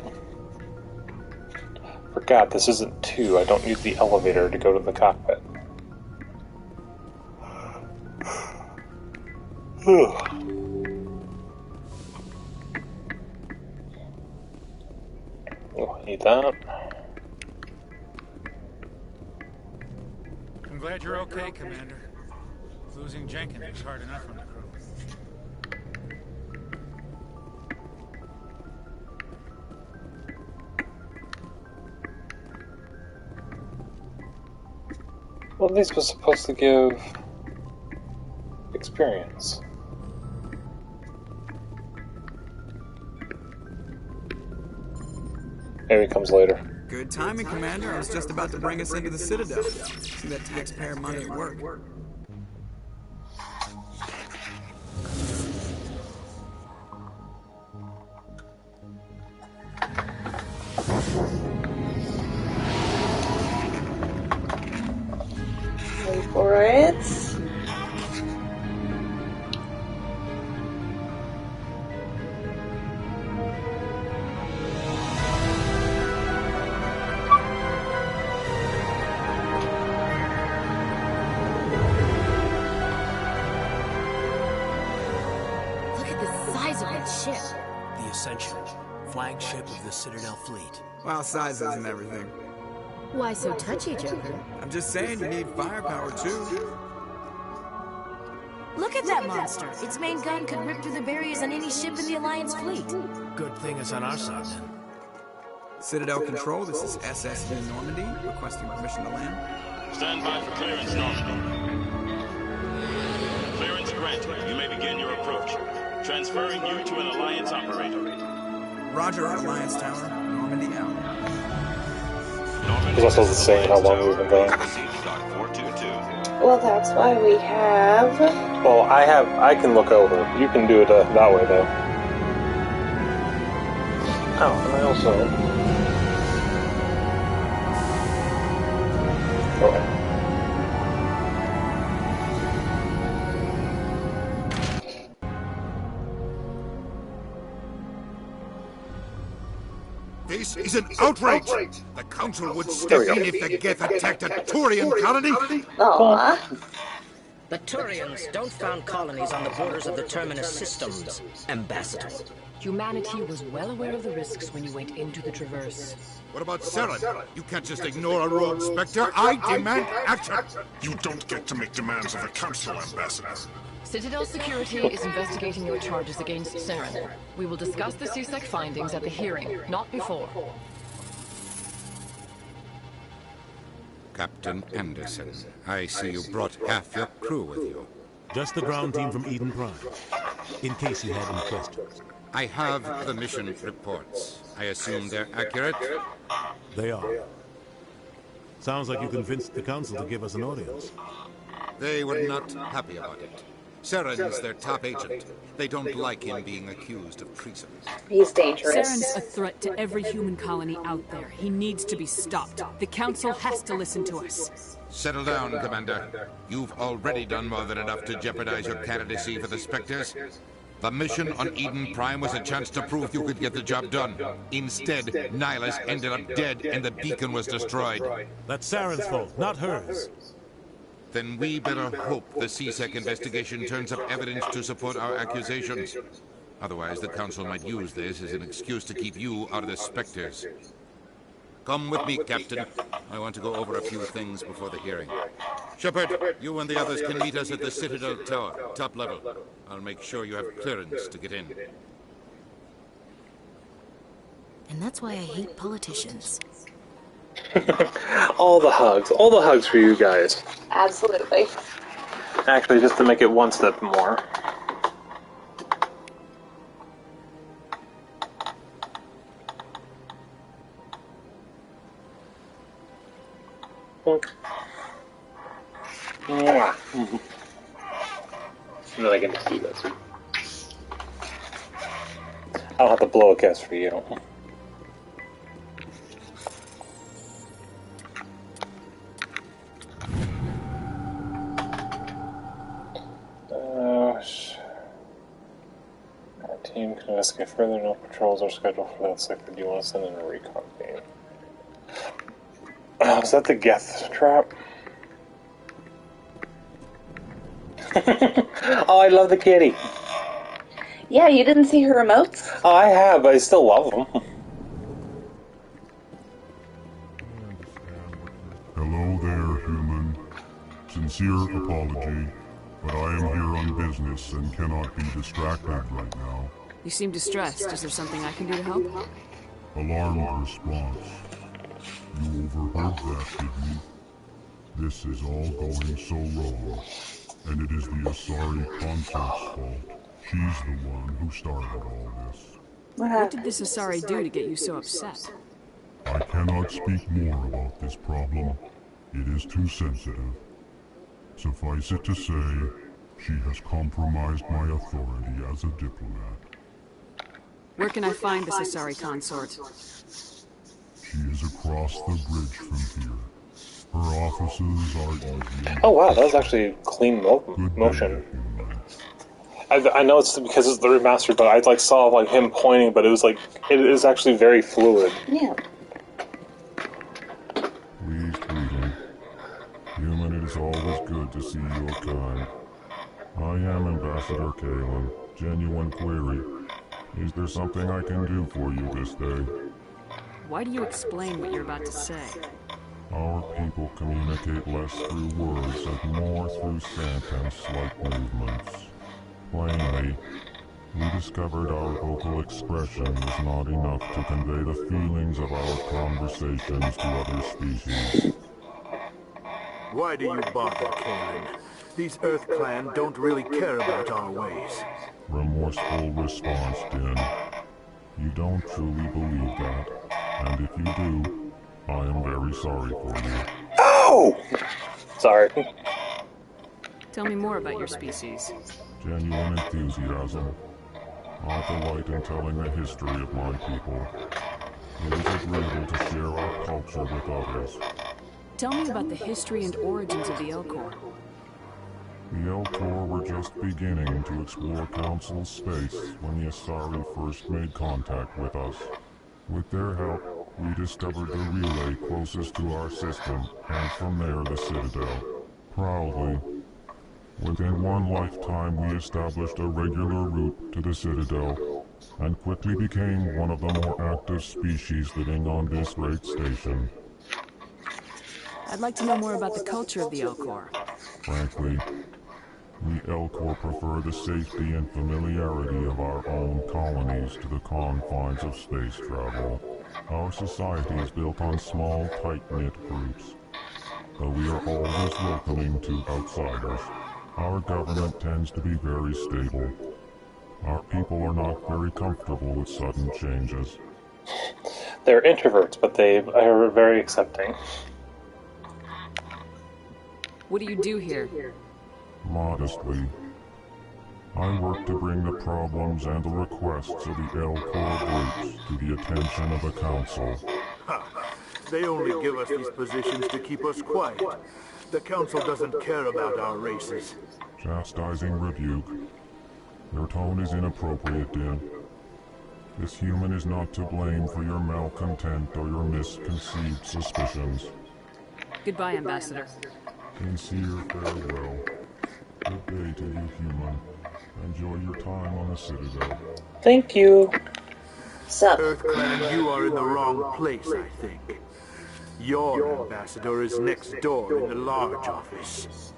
A: Forgot, this isn't 2. I don't use the elevator to go to the cockpit. Oh, I need that.
K: I'm glad you're okay, Commander. Losing Jenkins was hard enough on the crew.
A: Well, this was supposed to give experience. Maybe it comes later.
G: Good timing, Commander. I was just about to bring us into the Citadel. See that taxpayer money at work.
B: Wait for it.
I: The Ascension, flagship of the Citadel fleet.
G: Well, size isn't everything.
P: Why so touchy, Joker?
G: I'm just saying you need firepower, too.
P: Look at that monster. Its main gun could rip through the barriers on any ship in the Alliance fleet.
I: Good thing it's on our side, then.
G: Citadel Control, this is SSV Normandy, requesting permission to land.
T: Stand by for clearance, Normandy. Clearance granted. You may begin your approach. Transferring you to an Alliance operator.
G: Roger, Alliance Tower. Normandy out.
A: It's also the same how long we've been going.
B: Well, that's why we have...
A: Well, I can look over. You can do it that way, though. Oh, and I also... Okay.
S: This is an outrage! The Council would step in if the Geth attacked a Turian colony!
B: Aww.
U: The Turians don't found colonies on the borders of the Terminus systems, Ambassador.
C: Humanity was well aware of the risks when you went into the Traverse.
S: What about Saren? You can't just ignore a rogue Spectre. I demand action!
V: You don't get to make demands of the Council, Ambassador.
D: Citadel Security is investigating your charges against Saren. We will discuss the CSEC findings at the hearing, not before.
V: Captain Anderson, I see you brought half your crew with you.
E: Just the ground team from Eden Prime, in case you had any questions.
V: I have the mission reports. I assume they're accurate?
E: They are. Sounds like you convinced the Council to give us an audience.
V: They were not happy about it. Saren's their top agent. They don't like him being accused of treason.
B: He's dangerous.
J: Saren's a threat to every human colony out there. He needs to be stopped. The Council has to listen to us.
V: Settle down, Commander. You've already done more than enough to jeopardize your candidacy for the Spectres. The mission on Eden Prime was a chance to prove you could get the job done. Instead, Nihilus ended up dead and the beacon was destroyed.
E: That's Saren's fault, not hers.
V: Then we better hope the CSEC investigation turns up evidence to support our accusations. Otherwise, the Council might use this as an excuse to keep you out of the Spectres. Come with me, Captain. I want to go over a few things before the hearing. Shepard, you and the others can meet us at the Citadel Tower, top level. I'll make sure you have clearance to get in.
P: And that's why I hate politicians.
A: All the hugs for you guys.
B: Absolutely.
A: Actually, just to make it one step more. Mwah. And then I get to see this. I'll have to blow a kiss for you. Our team can investigate further. No patrols are scheduled for that sector. Do you want to send in a recon team? Is that the Geth trap? Oh, I love the kitty.
B: Yeah, you didn't see her remotes?
A: Oh, I have, but I still love them.
W: Hello there, human. Sincere apology, but I am here on business and cannot be distracted right now.
J: You seem distressed. Is there something I can do to help?
W: Alarmed response. You overheard that, did you? This is all going so wrong, and it is the Asari Consort's fault. She's the one who started all this.
J: What did this Asari do to get you so upset?
W: I cannot speak more about this problem. It is too sensitive. Suffice it to say, she has compromised my authority as a diplomat.
J: Where can I find this Asari consort?
W: She is across the bridge from here. Her offices are easy.
A: Oh wow, that was actually clean motion. I know it's because it's the remastered, but I saw him pointing, but it was it is actually very fluid.
B: Yeah.
W: Please greeting. Human, it is always good to see your kind. I am Ambassador Kalen. Genuine query. Is there something I can do for you this day?
J: Why do you explain what you're about to say?
W: Our people communicate less through words and more through sentence-like movements. Plainly, we discovered our vocal expression was not enough to convey the feelings of our conversations to other species.
X: Why do you bother, Kalen? These Earth Clan don't really care about our ways.
W: Remorseful response, Din. You don't truly believe that, and if you do, I am very sorry for you.
A: Oh! Sorry.
J: Tell me more about your species.
W: Genuine enthusiasm. I delight in telling the history of my people. It is agreeable to share our culture with others.
J: Tell me about the history and origins of the Elcor.
W: The Elcor were just beginning to explore Council space when the Asari first made contact with us. With their help, we discovered the relay closest to our system, and from there the Citadel. Proudly, within one lifetime we established a regular route to the Citadel, and quickly became one of the more active species living on this great station.
J: I'd like to know more about the culture of the Elcor.
W: Frankly, We Elcor prefer the safety and familiarity of our own colonies to the confines of space travel. Our society is built on small, tight-knit groups, but we are always welcoming to outsiders. Our government tends to be very stable. Our people are not very comfortable with sudden changes.
A: They're introverts, but they are very accepting.
J: What do you do here?
W: Modestly, I work to bring the problems and the requests of the Elcor groups to the attention of the Council.
X: They only give us these positions to keep us quiet. The Council doesn't care about our races.
W: Chastising rebuke. Your tone is inappropriate, Din. This human is not to blame for your malcontent or your misconceived suspicions.
J: Goodbye, Ambassador.
W: Sincere farewell. Good day to you, human. Enjoy your time on the Citadel.
A: Thank you.
B: Sup?
X: EarthClan, you are in the wrong place, I think. Your ambassador is next door in the large office.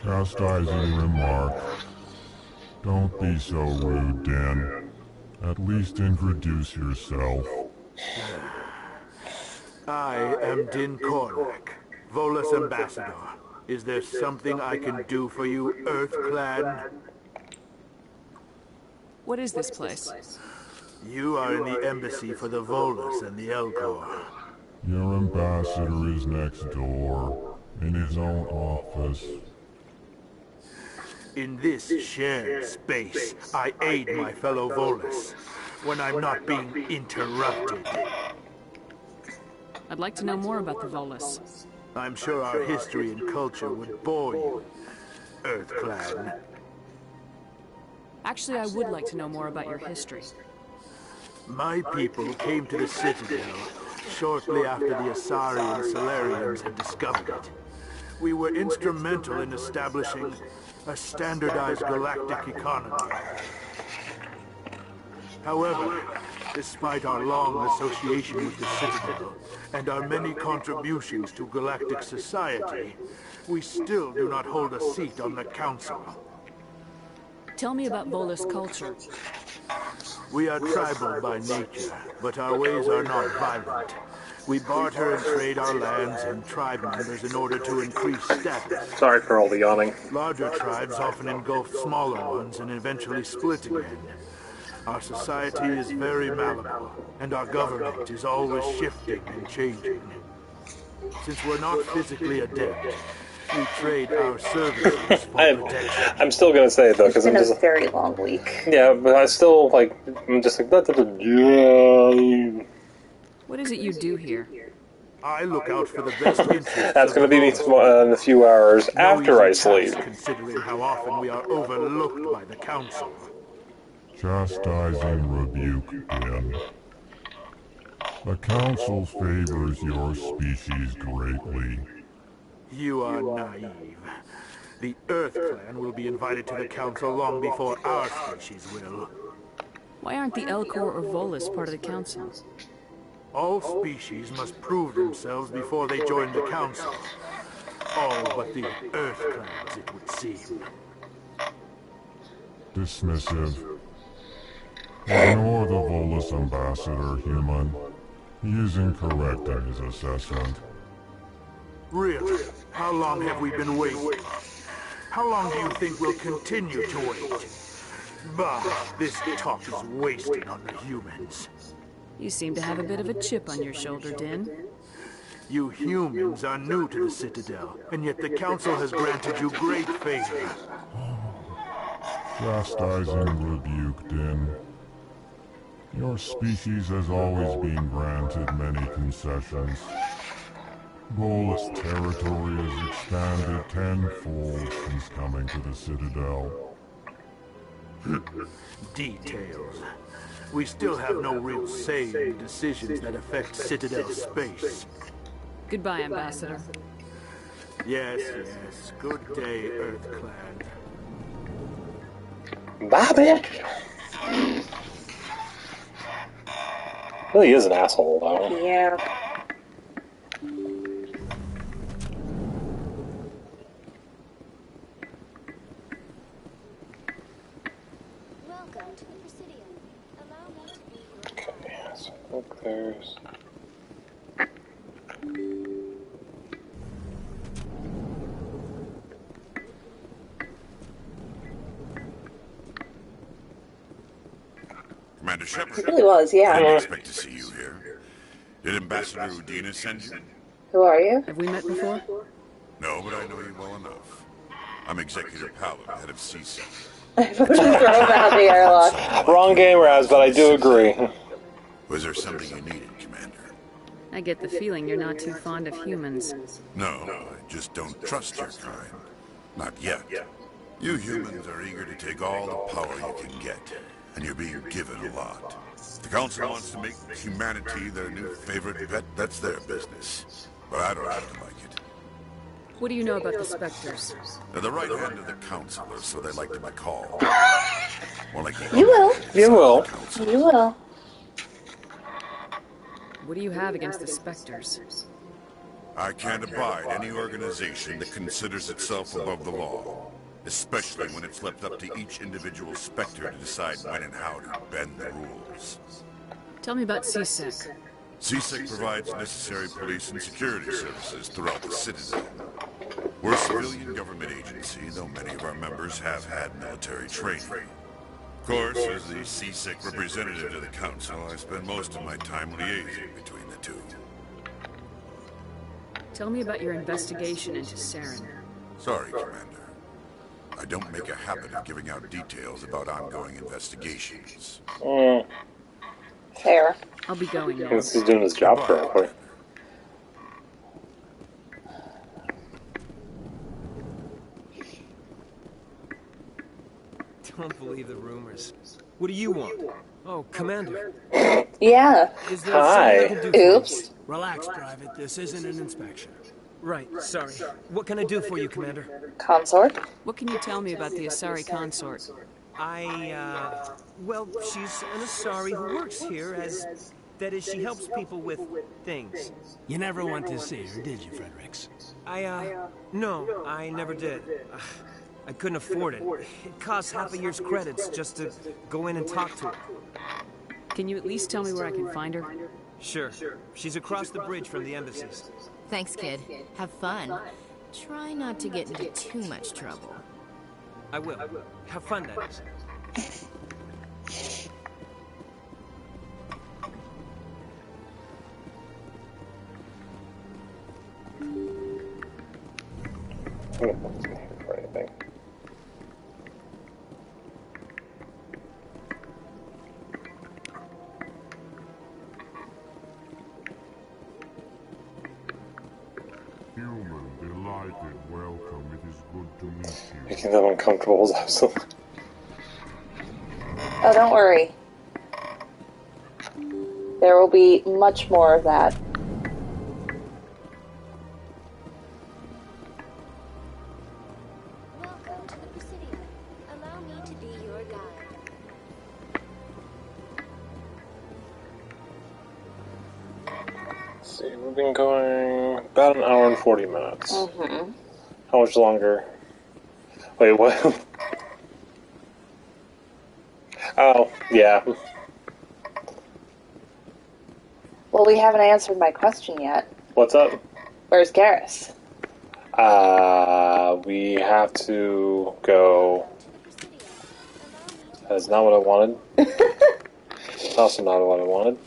W: Chastising remark. Don't be so rude, Din. At least introduce yourself.
X: I am Din Kornak, Volus ambassador. Is there something I can do for you, EarthClan?
J: What is this place?
X: You are in the embassy for the Volus and the Elcor.
W: Your ambassador is next door, in his own office.
X: In this shared space, I aid my fellow Volus when I'm not being interrupted.
J: I'd like to know more about the Volus.
X: I'm sure our history and culture would bore you, EarthClan.
J: Actually, I would like to know more about your history.
X: My people came to the Citadel shortly after the Asari and Solarians had discovered it. We were instrumental in establishing a standardized galactic economy. However, despite our long association with the Citadel and our many contributions to galactic society, we still do not hold a seat on the Council.
J: Tell me about Volus culture.
X: We are tribal by nature, but our ways are not violent. We barter and trade our lands and tribe members in order to increase status.
A: Sorry for all the yawning.
X: Larger tribes often engulf smaller ones and eventually split again. Our society is very malleable, and our government is always shifting and changing. Since we're not physically adept, we trade our services for protection.
A: I'm still gonna say it though, because
B: It's
A: I'm
B: been
A: just
B: a very long week.
A: yeah, but I still I'm just like yeah.
J: What is it you do here?
X: I look out for the best interests.
A: That's going to be me in a few hours after I sleep.
X: Considering how often we are overlooked by the Council.
W: Chastising rebuke, Din. The Council favors your species greatly.
X: You are naive. The EarthClan will be invited to the Council long before our species will.
J: Why aren't the Elcor or Volus part of the Council?
X: All species must prove themselves before they join the Council. All but the EarthClans, it would seem.
W: Dismissive. Ignore the Volus ambassador, human. He is incorrect in his assessment.
X: Really? How long have we been waiting? How long do you think we'll continue to wait? Bah, this talk is wasted on the humans.
J: You seem to have a bit of a chip on your shoulder, Din.
X: You humans are new to the Citadel, and yet the Council has granted you great favor.
W: Chastising rebuke, Din. Your species has always been granted many concessions. Volus territory has expanded tenfold since coming to the Citadel.
X: Details. We still have no real say in the decisions that affect Citadel space.
J: Goodbye, Ambassador.
X: Yes, yes. Good day, EarthClan.
A: Bye, bitch. Really is an asshole, though.
B: Yeah.
A: Okay, so look, there's...
V: Commander Shepard.
B: It really was, yeah.
V: I didn't expect to see you here. Did Ambassador Udina send you?
B: Who are you?
J: Have we met before?
V: No, but I know you well enough. I'm Executor Paladin, head of CSEC.
B: I voted to throw him out the airlock.
A: Wrong game, Raz, but I do agree.
V: Was there something you needed, Commander?
J: I get the feeling you're not too fond of humans.
V: No, I just don't trust your kind. Not yet. You humans are eager to take all the power you can get, and you're being given a lot. If the Council wants to make humanity their new favorite pet, that's their business. But I don't have to like it.
J: What do you know about the Spectres?
V: They're the right hand of the Council, or so they like to be called. More like the
B: You will.
A: You will.
B: You will.
J: What do you have against the Spectres?
V: I can't abide any organization that considers itself above the law. Especially when it's left up to each individual Spectre to decide when and how to bend the rules.
J: Tell me about CSEC.
V: CSEC provides necessary police and security services throughout the Citadel. We're a civilian government agency, though many of our members have had military training. Of course, as the CSEC representative to the Council, I spend most of my time liaising between the two.
J: Tell me about your investigation into Saren.
V: Sorry, Commander. I don't make a habit of giving out details about ongoing investigations.
B: Fair.
J: I'll be going now.
A: This is doing his job correctly.
I: Don't believe the rumors. What do you want? Oh, Commander.
B: Yeah.
I: Is there something I can do for
B: Oops.
I: you? Relax, Private. This isn't an inspection. Right, sorry. What can I do for you, Commander?
B: Consort?
J: What can you tell me about the Asari consort?
I: Well, she's an Asari who works here as... That is, she helps people with things.
F: You never went to see her, did you, Fredericks?
I: No, I never did. I couldn't afford it. It costs half a year's credits just to go in and talk to her.
J: Can you at least tell me where I can find her?
I: Sure. She's across the bridge from the embassies.
P: Thanks, kid. Have fun. Try not to get into too much trouble.
I: I will. Have fun, that is.
A: For anything.
W: Human, delighted, welcome. It is good to meet you.
A: Making them uncomfortable is absolutely...
B: Oh, don't worry. There will be much more of that.
H: Welcome to the Presidio. Allow me to be your guide.
A: Let's see, we've been going about an hour and 40 minutes.
B: Mm-hmm.
A: How much longer? Wait, what? Oh, yeah.
B: Well, we haven't answered my question yet.
A: What's up?
B: Where's Garrus?
A: We have to go... That is not what I wanted. Also not what I wanted.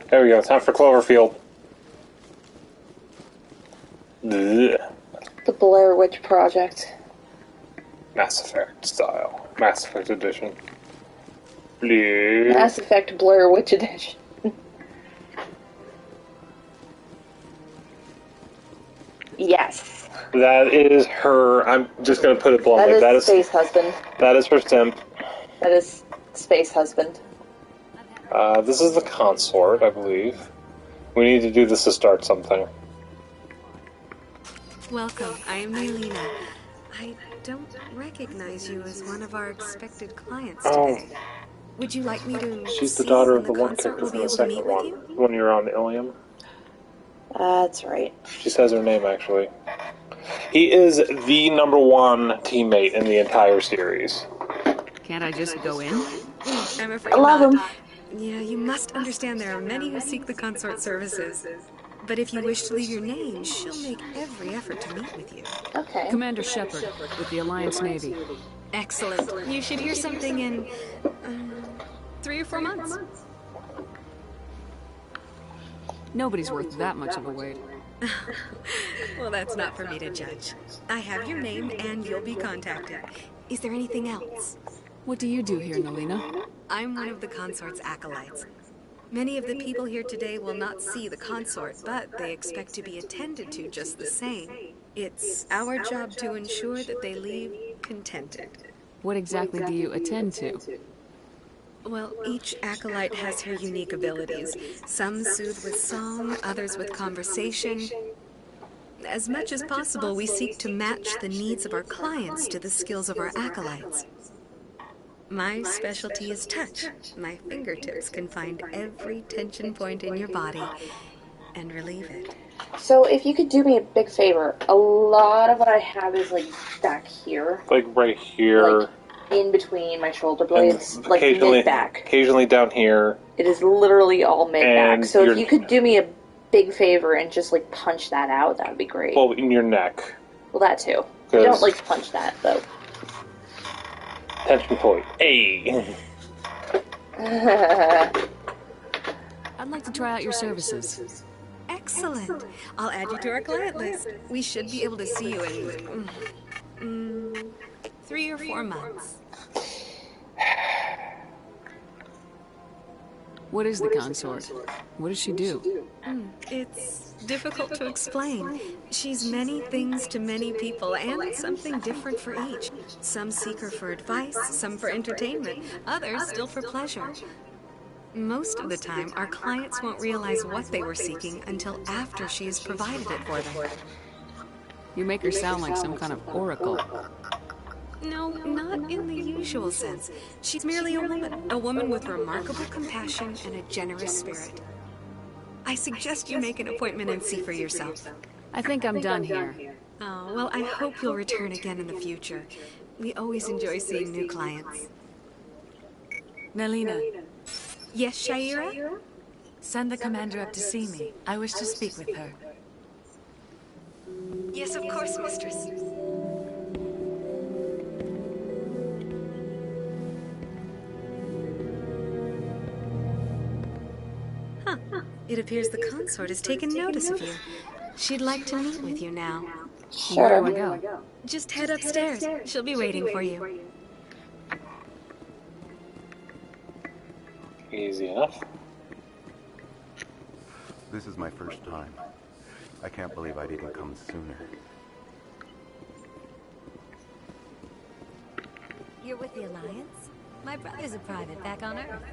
A: There we go, time for Cloverfield. Blech.
B: The Blair Witch Project.
A: Mass Effect style. Mass Effect edition. Blech.
B: Mass Effect Blair Witch Edition. Yes.
A: That is her... I'm just going to put it bluntly.
B: That is Space Husband.
A: That is her simp.
B: That is Space Husband.
A: This is the consort, I believe. We need to do this to start something.
L: Welcome, I am Nalina. I don't recognize you as one of our expected clients today. Would you like me to...
A: She's the daughter of the one character from the second one. When you're on Ilium.
B: That's right.
A: She says her name, actually. He is the #1 teammate in the entire series.
J: Can't I just go in?
L: I'm afraid
B: I love
L: not.
B: him.
L: Yeah, you must understand there are many who seek the consort services. But if you wish to leave your name, she'll make every effort to meet with you.
B: Okay.
J: Commander Shepard, with the Alliance Navy.
L: Excellent. You should hear something in 3 or 4 months.
J: Nobody's worth that much of a wait.
L: Well, that's not for me to judge. I have your name and you'll be contacted. Is there anything else?
J: What do you do here, Nalina?
L: I'm one of the consort's acolytes. Many of the people here today will not see the consort, but they expect to be attended to just the same. It's our job to ensure that they leave contented.
J: What exactly do you attend to?
L: Well, each acolyte has her unique abilities. Some soothe with song, others with conversation. As much as possible, we seek to match the needs of our clients to the skills of our acolytes. My specialty is touch. My fingertips can find every tension point in your body and relieve it.
B: So if you could do me a big favor, a lot of what I have is like back here.
A: Like right here.
B: Like in between my shoulder blades. Like mid-back.
A: Occasionally down here.
B: It is literally all mid-back.
A: And
B: So if you could do me a big favor and just like punch that out, that would be great.
A: Well, in your neck.
B: Well, that too. I don't like to punch that, though.
A: Tension point. Hey!
J: I'd like to try out your services.
L: Excellent. I'll add you to our client list. We should be able to see you in 3 or 4 months.
J: What is the consort? What does she do?
L: It's difficult to explain. She's many things to many people, and something different for each. Some seek her for advice, some for entertainment, others still for pleasure. Most of the time, our clients won't realize what they were seeking until after she has provided it for them.
J: You make her sound like some kind of oracle.
L: No, not in the usual sense. She's merely a woman with remarkable compassion and a generous spirit. I suggest you make an appointment and see for yourself.
J: I think I'm done here.
L: Oh, well, I hope you'll return again in the future. We always enjoy seeing new clients.
J: Nalina.
L: Yes, Shaira?
J: Send the commander up to see me. I wish to speak with her.
L: Yes, of course, mistress. Huh. It appears the consort has taken notice of you. She'd like to meet with you now.
B: Sure.
L: Where do I go? Just head upstairs. She'll be waiting for you.
A: Easy enough.
N: This is my first time. I can't believe I didn't come sooner.
H: You're with the Alliance? My brother's a private back on Earth.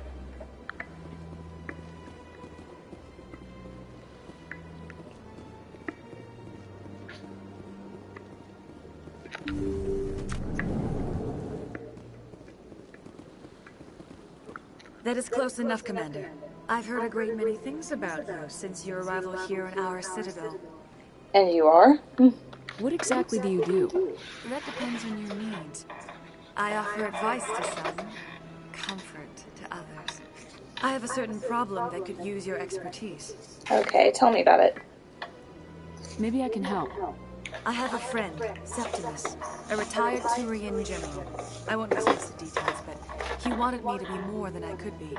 J: That is close enough, Commander. I've heard a great many things about you since your arrival here in our citadel.
B: And you are?
J: What exactly do you do? That depends on your needs. I offer advice to some, comfort to others. I have a certain problem that could use your expertise.
B: Okay, tell me about it.
J: Maybe I can help. I have a friend, Septimus, a retired Turian general. I won't discuss the details, but he wanted me to be more than I could be.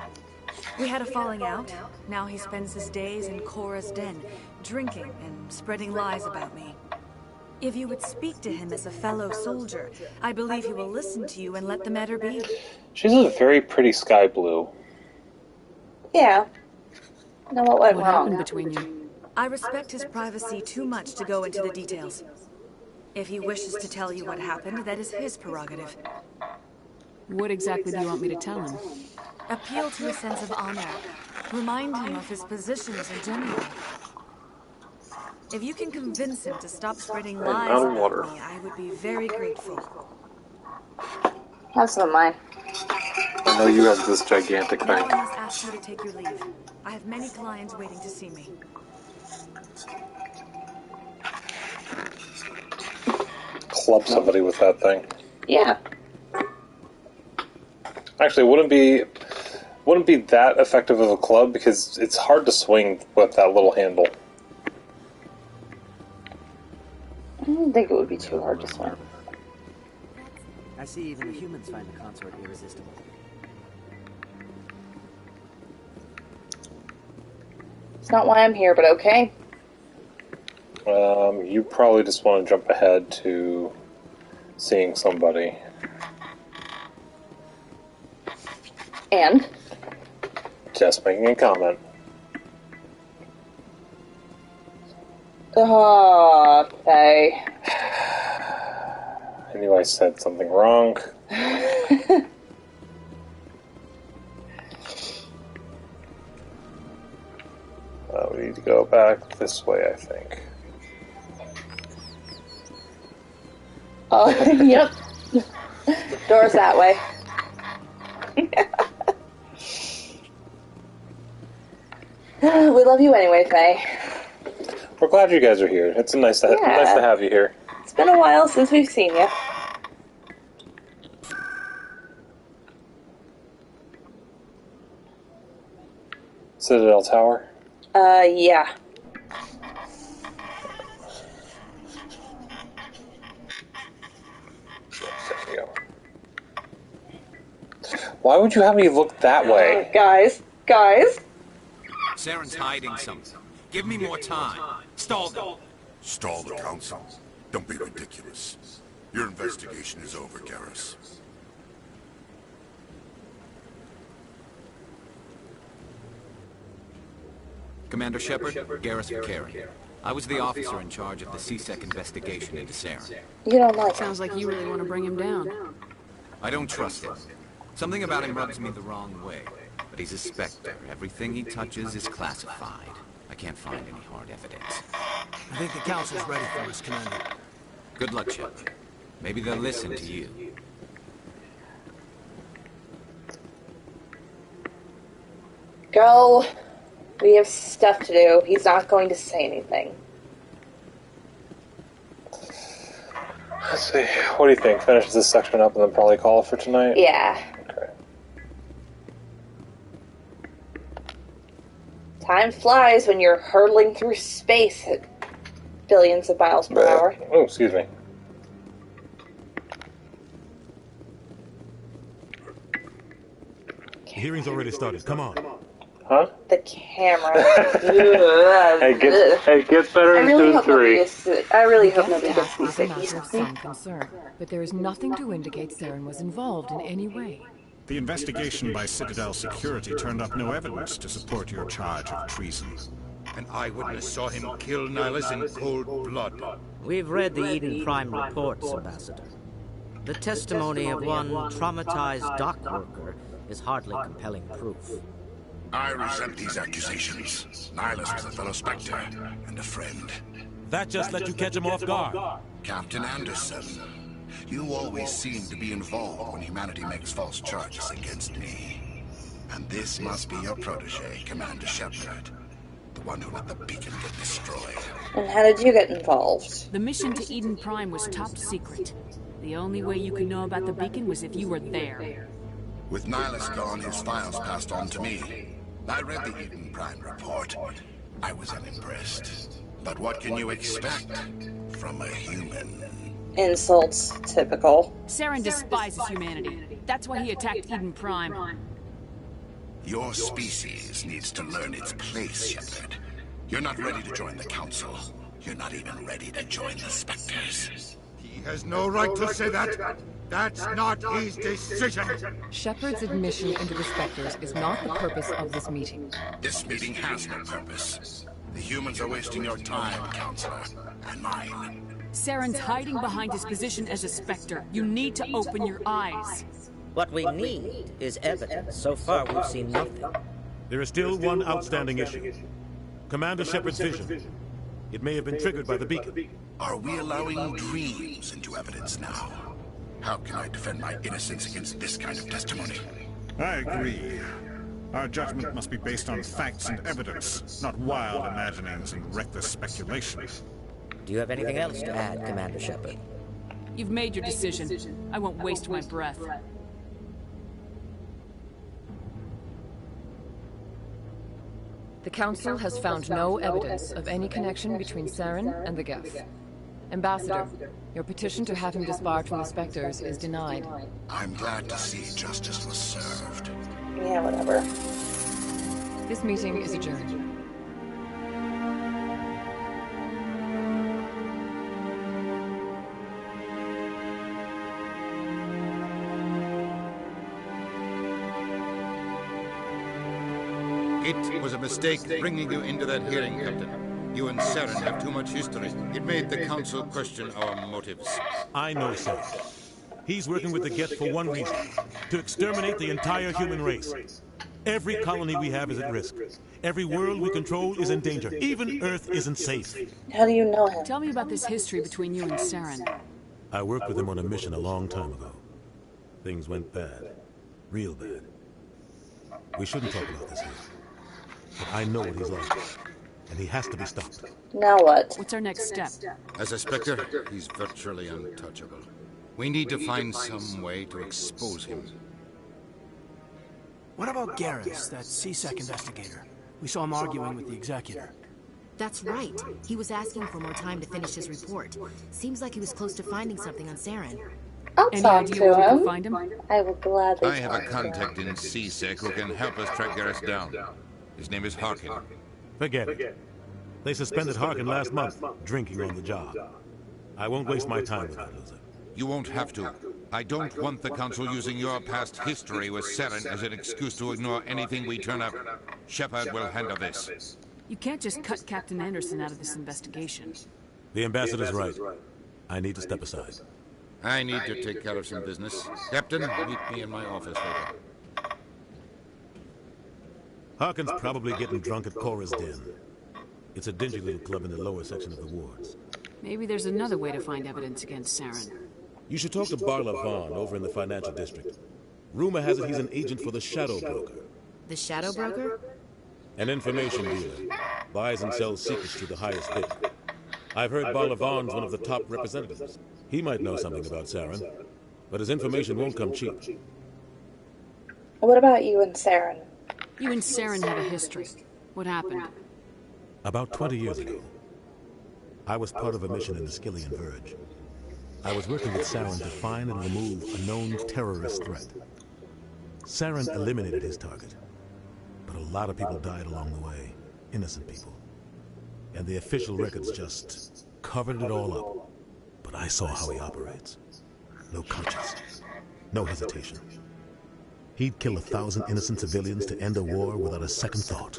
J: We had a falling out. Now he spends his days in Korra's den, drinking and spreading lies about me. If you would speak to him as a fellow soldier, I believe he will listen to you and let the matter be.
A: She's a very pretty sky blue.
B: Yeah. Now what went
J: What
B: wrong?
J: happened between you? I respect his privacy too much to go into the details. If he wishes to tell you what happened, that is his prerogative. What exactly do you want me to tell him? Appeal to a sense of honor. Remind him of his position as a general. If you can convince him to stop spreading lies about me, I would be very grateful.
B: Have some of mine.
A: I know you have this gigantic
J: Now
A: thing.
J: I must ask you to take your leave. I have many clients waiting to see me.
A: Club somebody with that thing.
B: Yeah.
A: Actually, wouldn't be that effective of a club because it's hard to swing with that little handle.
B: I don't think it would be too hard to swing.
M: I see even the humans find the consort irresistible.
B: It's not why I'm here, but okay.
A: You probably just want to jump ahead to seeing somebody.
B: And?
A: Just making a comment.
B: Faye.
A: I knew I said something wrong. We need to go back this way, I think.
B: Oh, yep. Door's that way. We love you anyway, Faye.
A: We're glad you guys are here. It's nice to have you here.
B: It's been a while since we've seen you.
A: Citadel Tower?
B: Yeah.
A: Why would you have me look that way?
B: Guys.
G: Saren's hiding something. Give me more time. Stall them.
S: Stall the council? Don't be ridiculous. Your investigation is over, Garrus.
O: Commander Shepard, Garrus Vakarian. I was the officer in charge of the C-Sec investigation into Saren.
B: You don't like
P: Sounds like you really want to bring him down.
O: I don't trust him. Something about him rubs me the wrong way. But he's a Spectre. Everything he touches is classified. I can't find any hard evidence.
F: I think the council's ready for us, Commander.
O: Good luck, Shepard. Maybe they'll listen to you.
B: Go. We have stuff to do. He's not going to say anything.
A: Let's see. What do you think? Finish this section up and then probably call it for tonight?
B: Yeah.
A: Okay.
B: Time flies when you're hurtling through space at billions of miles per hour.
A: Oh, excuse me.
E: The hearing's already started. Come on.
A: Huh?
B: The camera.
A: It gets better in season 3.
B: I really hope nobody gets
D: Is a
B: sick.
D: matter of some concern, but there is nothing to indicate Saren was involved in any way.
Q: The investigation by Citadel Security turned up no evidence to support your charge of treason.
V: An eyewitness saw him kill Nihilus in cold blood.
U: We've read the Eden Prime reports, Ambassador. The testimony of one traumatized dock worker is hardly compelling proof.
S: I resent these accusations. Nihilus was a fellow Spectre and a friend.
E: That just let you catch him off guard.
S: Captain Anderson, you always seem to be involved when humanity makes false charges against me. And this must be your protege, Commander Shepard. The one who let the beacon get destroyed.
B: And how did you get involved?
P: The mission to Eden Prime was top secret. The only way you could know about the beacon was if you were there.
S: With Nihilus gone, his files passed on to me. I read the Eden Prime report. I was unimpressed. But what can you expect from a human?
B: Insults, typical.
P: Saren despises humanity. That's why he attacked Eden Prime.
S: Your species needs to learn its place, Shepard. You're not ready to join the Council. You're not even ready to join the Spectres.
V: He has no right to say that. That's not his decision.
D: Shepard's admission into the Spectres is not the purpose of this meeting.
S: This meeting has no purpose. The humans are wasting your time, Counselor, and mine.
P: Saren's hiding behind his position as a Spectre. You need to open your eyes.
U: What we need is evidence. So far, we've seen nothing.
E: There is still one outstanding issue. Commander Shepard's vision. It may have been triggered by the beacon.
S: Are we allowing dreams into evidence now? How can I defend my innocence against this kind of testimony?
Q: I agree. Our judgment must be based on facts and evidence, not wild imaginings and reckless speculation.
U: Do you have anything else to add, Commander Shepard?
P: You've made your decision. I won't waste my breath.
D: The Council has found no evidence of any connection between Saren and the Geth. Ambassador, your petition to have him disbarred from the Spectres is denied.
S: I'm glad to see justice was served.
B: Yeah, whatever.
D: This meeting is adjourned.
V: It was a mistake bringing you into that hearing, Captain. You and Saren have too much history. It made the Council question our motives.
E: I know, sir. He's working with the Geth for one reason: to exterminate the entire human race. Every colony we have is at risk. Every world we control is in danger. Even Earth isn't safe.
B: How do you know him?
J: Tell me about this history between you and Saren.
E: I worked with him on a mission a long time ago. Things went bad. Real bad. We shouldn't talk about this here. But I know what he's like. And he has to be stopped.
B: Now what?
J: What's our next step?
V: As a Spectre, he's virtually untouchable. We need to find some way to expose him.
F: What about Garrus, that CSEC investigator? We saw him arguing with the executor.
P: That's right. He was asking for more time to finish his report. Seems like he was close to finding something on Saren.
B: I'll talk to him.
J: Find him?
B: I will gladly
V: I have a
B: talk to
V: contact
B: him.
V: in CSEC who can help us track Garrus down. His name is Harkin.
E: Forget it. They suspended Harkin last month, drinking on the job. I won't waste my time with that loser.
V: You won't have to. I don't want the Council using your past history with Saren as an excuse to ignore anything we turn up. Shepard will handle this.
J: You can't just cut Captain Anderson out of this investigation.
E: The ambassador's right. I need to step aside.
V: I need to take care of some business. Captain, meet me in my office later.
E: Harkin's probably getting drunk at Cora's Den. It's a dingy little club in the lower section of the wards.
J: Maybe there's another way to find evidence against Saren.
E: You should talk to Barla Vaughn over in the financial district. Rumor has it he's an agent for the Shadow Broker.
P: The Shadow Broker?
E: An information dealer. Buys and sells secrets to the highest bid. I've heard Barla Vaughn's one of the top representatives. He might know something about Saren, but his information won't come cheap.
B: What about you and Saren?
J: You and Saren have a history. What happened?
E: About 20 years ago, I was part of a mission in the Skillian Verge. I was working with Saren to find and remove a known terrorist threat. Saren eliminated his target, but a lot of people died along the way, innocent people. And the official records just covered it all up. But I saw how he operates. No conscience, no hesitation. He'd kill 1,000 innocent civilians to end a war without a second thought.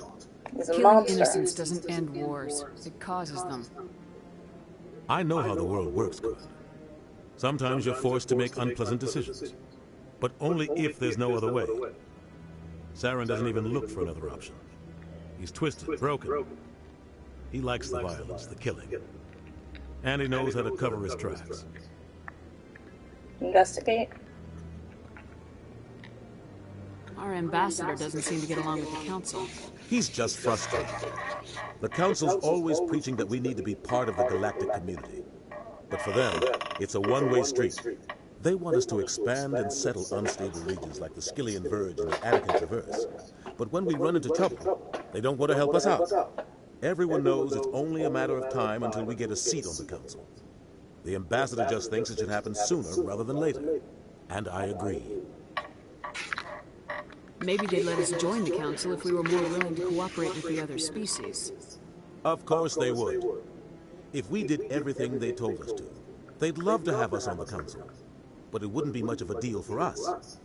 B: He's a
J: Killing
B: monster.
J: innocents doesn't end wars. It causes them.
E: I know how the world works, Commander. Sometimes you're forced to make unpleasant decisions, but only if there's no other way. Saren doesn't even look for another option. He's twisted, broken. He likes the violence, the killing. And he knows how to cover his tracks.
B: Investigate.
J: Our ambassador doesn't seem to get along with the Council.
E: He's just frustrated. The Council's always preaching that we need to be part of the galactic community. But for them, it's a one-way street. They want us to expand and settle unstable regions like the Skillian Verge and the Attican Traverse. But when we run into trouble, they don't want to help us out. Everyone knows it's only a matter of time until we get a seat on the Council. The ambassador just thinks it should happen sooner rather than later. And I agree.
J: Maybe they'd let us join the Council if we were more willing to cooperate with the other species.
E: Of course they would. If we did everything they told us to, they'd love to have us on the Council. But it wouldn't be much of a deal for us.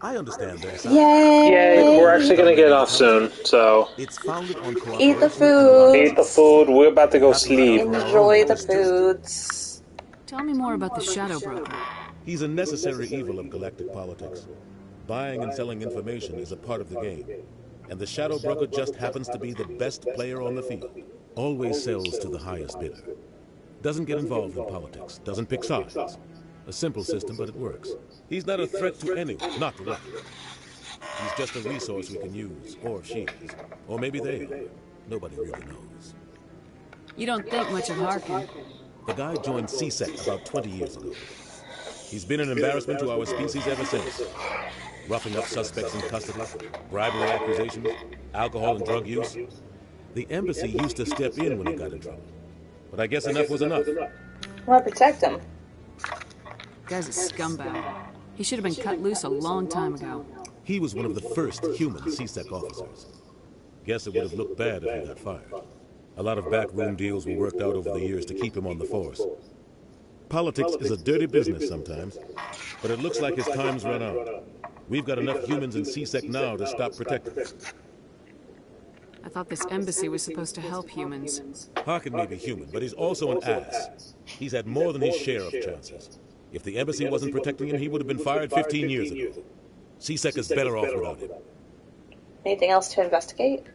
E: I understand their side.
A: Yay, we're actually going to get off soon, so...
E: It's founded on
B: Eat the food.
A: Eat the food, we're about to go sleep.
B: Enjoy the foods.
J: Tell me more about the Shadow Broker.
E: He's a necessary evil of galactic politics. Buying and selling information is a part of the game. And the Shadow Broker just happens to be the best player on the field. Always sells to the highest bidder. Doesn't get involved in politics. Doesn't pick sides. A simple system, but it works. He's not a threat to anyone, not to us. He's just a resource we can use, or she is. Or maybe they are. Nobody really knows.
J: You don't think much of Harkin.
E: The guy joined CSEC about 20 years ago. He's been an embarrassment to our species ever since. roughing up suspects in custody, bribery accusations, alcohol and drug use. The embassy used to step in when he got in trouble. But I guess enough was enough.
B: Why protect him?
J: Guy's a scumbag. He should have been cut loose a long time ago.
E: He was one of the first human C-Sec officers. Guess it would have looked bad if he got fired. A lot of backroom deals were worked out over the years to keep him on the force. Politics is a dirty business sometimes, but it looks like his time's run out. We've got enough humans in C-Sec now to stop protecting us.
J: I thought this embassy was supposed to help humans.
E: Harkin may be human, but he's also an ass. He's had more than his share of chances. If the embassy wasn't protecting him, he would have been fired 15 years ago. C-Sec is better off without him.
B: Anything else to investigate?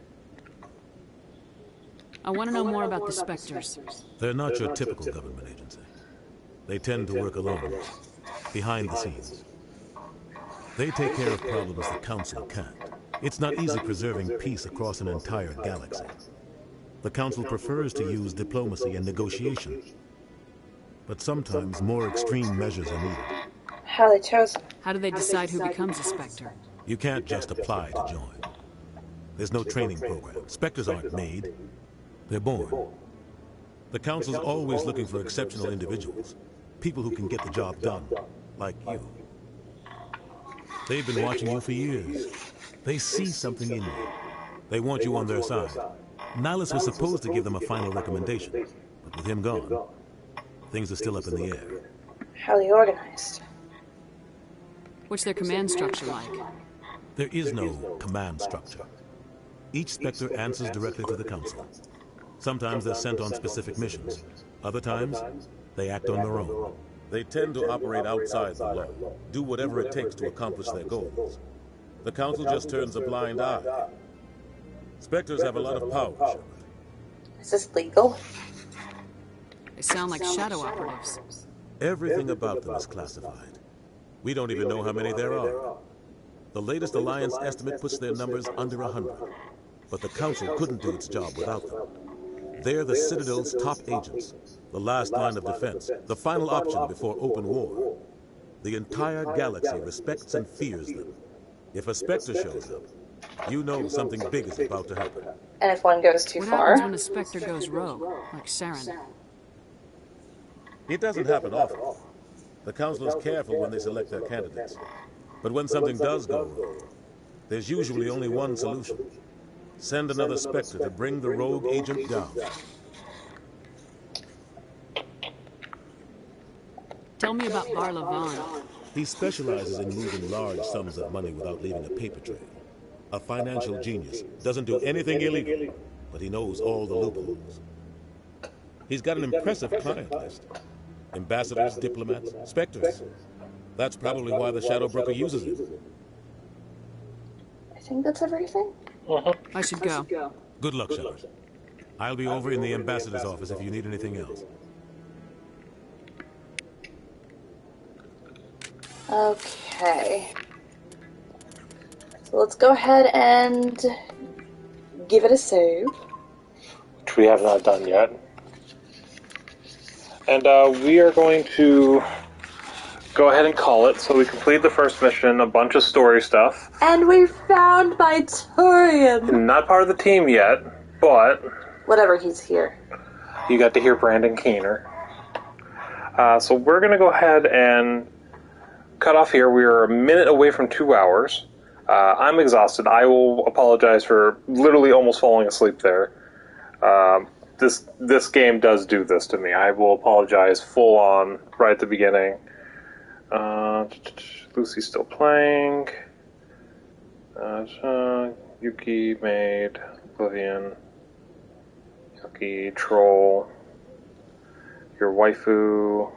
J: I want to know more about the Spectres.
E: They're not your typical government agency. They tend to work alone, behind the scenes. They take care of problems the Council can't. It's not easy preserving peace across an entire galaxy. The Council prefers to use diplomacy and negotiation. But sometimes more extreme measures are needed.
B: How are they chosen?
J: How do they decide who becomes a Spectre?
E: You can't just apply to join. There's no training program. Spectres aren't made. They're born. The Council's always looking for exceptional individuals. People who can get the job done. Like you. They've been watching you for years. They see something in you. They want you on their side. Nihilus was supposed to give them a final recommendation. But with him gone, things are still up in the air.
B: How are they organized?
J: What's their command structure like?
E: There is no command structure. Each Spectre answers directly to the Council. Sometimes they're sent on specific missions. Other times, they act on their own. They tend to operate outside the law, do whatever it takes to accomplish their goals. The Council just turns a blind eye. Spectres have a lot of power, Shepard.
B: Is this legal?
J: They sound like shadow operatives.
E: Everything about them is classified. We don't even know how many there are. The latest Alliance estimate puts their numbers under 100. But the Council couldn't do its job without them. They're the Citadel's top agents, the last line of defense, the final option before open war. The entire galaxy respects and fears them. If a Spectre shows up, you know something big is about to happen.
B: And if one goes too
J: what
B: far?
J: What happens when a Spectre goes rogue, like Saren?
E: It doesn't happen often. The Council is careful when they select their candidates. But when something does go wrong, there's usually only one solution. Send another Spectre to bring the rogue agent down.
J: Tell me about Barla Vaughn.
E: He specializes in moving large sums of money without leaving a paper trail. A financial genius. Doesn't do anything illegal, but he knows all the loopholes. He's got an impressive client list. Ambassadors, diplomats, Spectres. That's probably why the Shadow Broker uses him.
B: I think that's everything.
J: I should go.
E: Good luck, Shepard. I'll be over in the ambassador's office if you need anything else.
B: Okay. So let's go ahead and give it a save.
A: Which we have not done yet. And we are going to go ahead and call it. So we completed the first mission, a bunch of story stuff.
B: And we found my Turian.
A: Not part of the team yet, but...
B: Whatever, he's here.
A: You got to hear Brandon Keener. So we're going to go ahead and cut off here. We are a minute away from 2 hours. I'm exhausted. I will apologize for literally almost falling asleep there. This game does do this to me. I will apologize full on right at the beginning. Lucy's still playing. Yuki made Oblivion. Yuki Troll. Your waifu.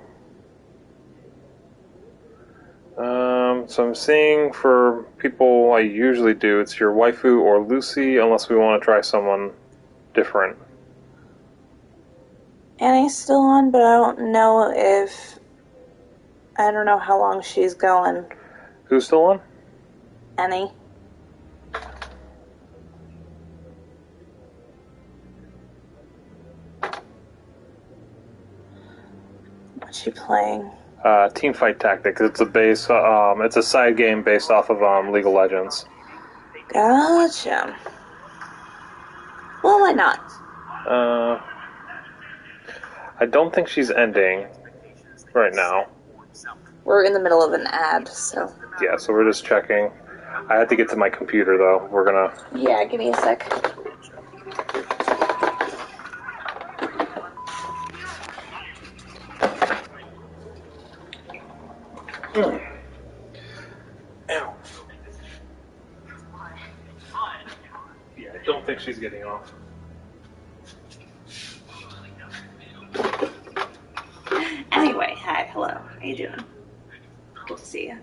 A: So I'm seeing for people I usually do, it's your waifu or Lucy, unless we want to try someone different.
B: Annie's still on, but I don't know if... I don't know how long she's going.
A: Who's still on?
B: Annie. What's she playing?
A: Teamfight Tactics. It's it's a side game based off of League of Legends.
B: Gotcha. Well, why not?
A: I don't think she's ending right now.
B: We're in the middle of an ad, so...
A: Yeah, so we're just checking. I have to get to my computer, though. We're gonna...
B: Yeah, give me a sec.
A: Ow. Yeah, I don't think she's getting off.
B: Anyway, hi, hello. How you doing? Good to see you.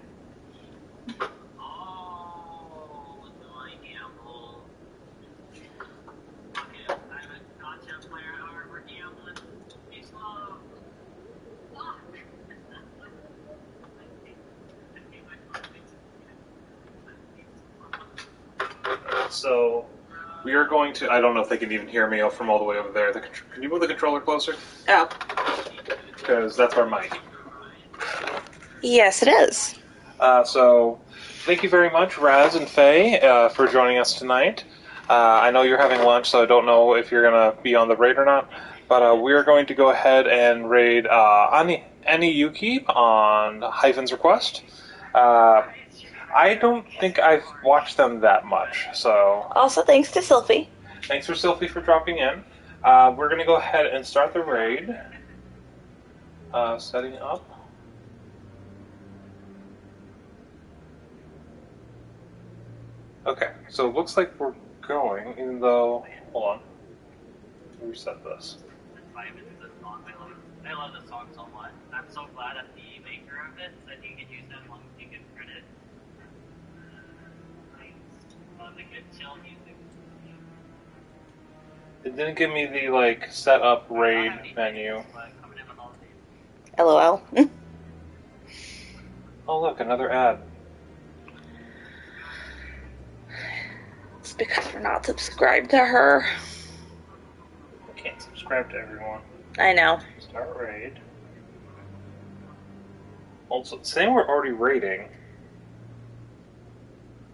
A: So, we are going to... I don't know if they can even hear me from all the way over there. Can you move the controller closer?
B: Oh.
A: Because that's our mic.
B: Yes, it is.
A: So, thank you very much, Raz and Faye, for joining us tonight. I know you're having lunch, so I don't know if you're going to be on the raid or not. But we're going to go ahead and raid any you keep on Hyphen's request. I don't think I've watched them that much, so...
B: Also, thanks to Sylphie.
A: Thanks for Sylphie for dropping in. We're going to go ahead and start the raid. Setting up. Okay, so it looks like we're going, even though... Hold on. Reset this.
C: I love the song so much. I'm so glad that the maker of it said you could use it as long as you get credit. The good chill music.
A: It didn't give me the, like, set up raid menu.
B: LOL.
A: Oh, look, another ad.
B: It's because we're not subscribed to her.
A: I can't subscribe to everyone.
B: I know.
A: Start raid. Also, saying we're already raiding.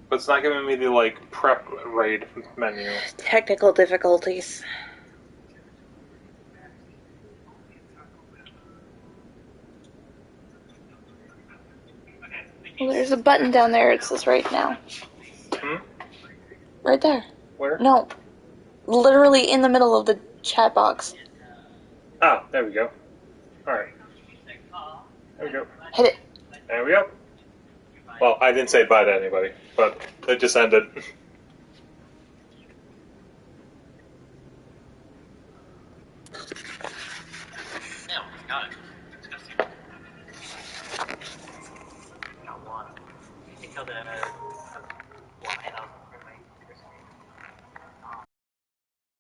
A: But it's not giving me the, like, prep raid menu.
B: Technical difficulties. Well, there's a button down there. It says right now.
A: Hmm?
B: Right there.
A: Where?
B: No. Literally in the middle of the chat box.
A: Ah, there we go. Alright. There we go.
B: Hit it.
A: There we go. Well, I didn't say bye to anybody, but it just ended.
C: Got it. Got one. You killed it.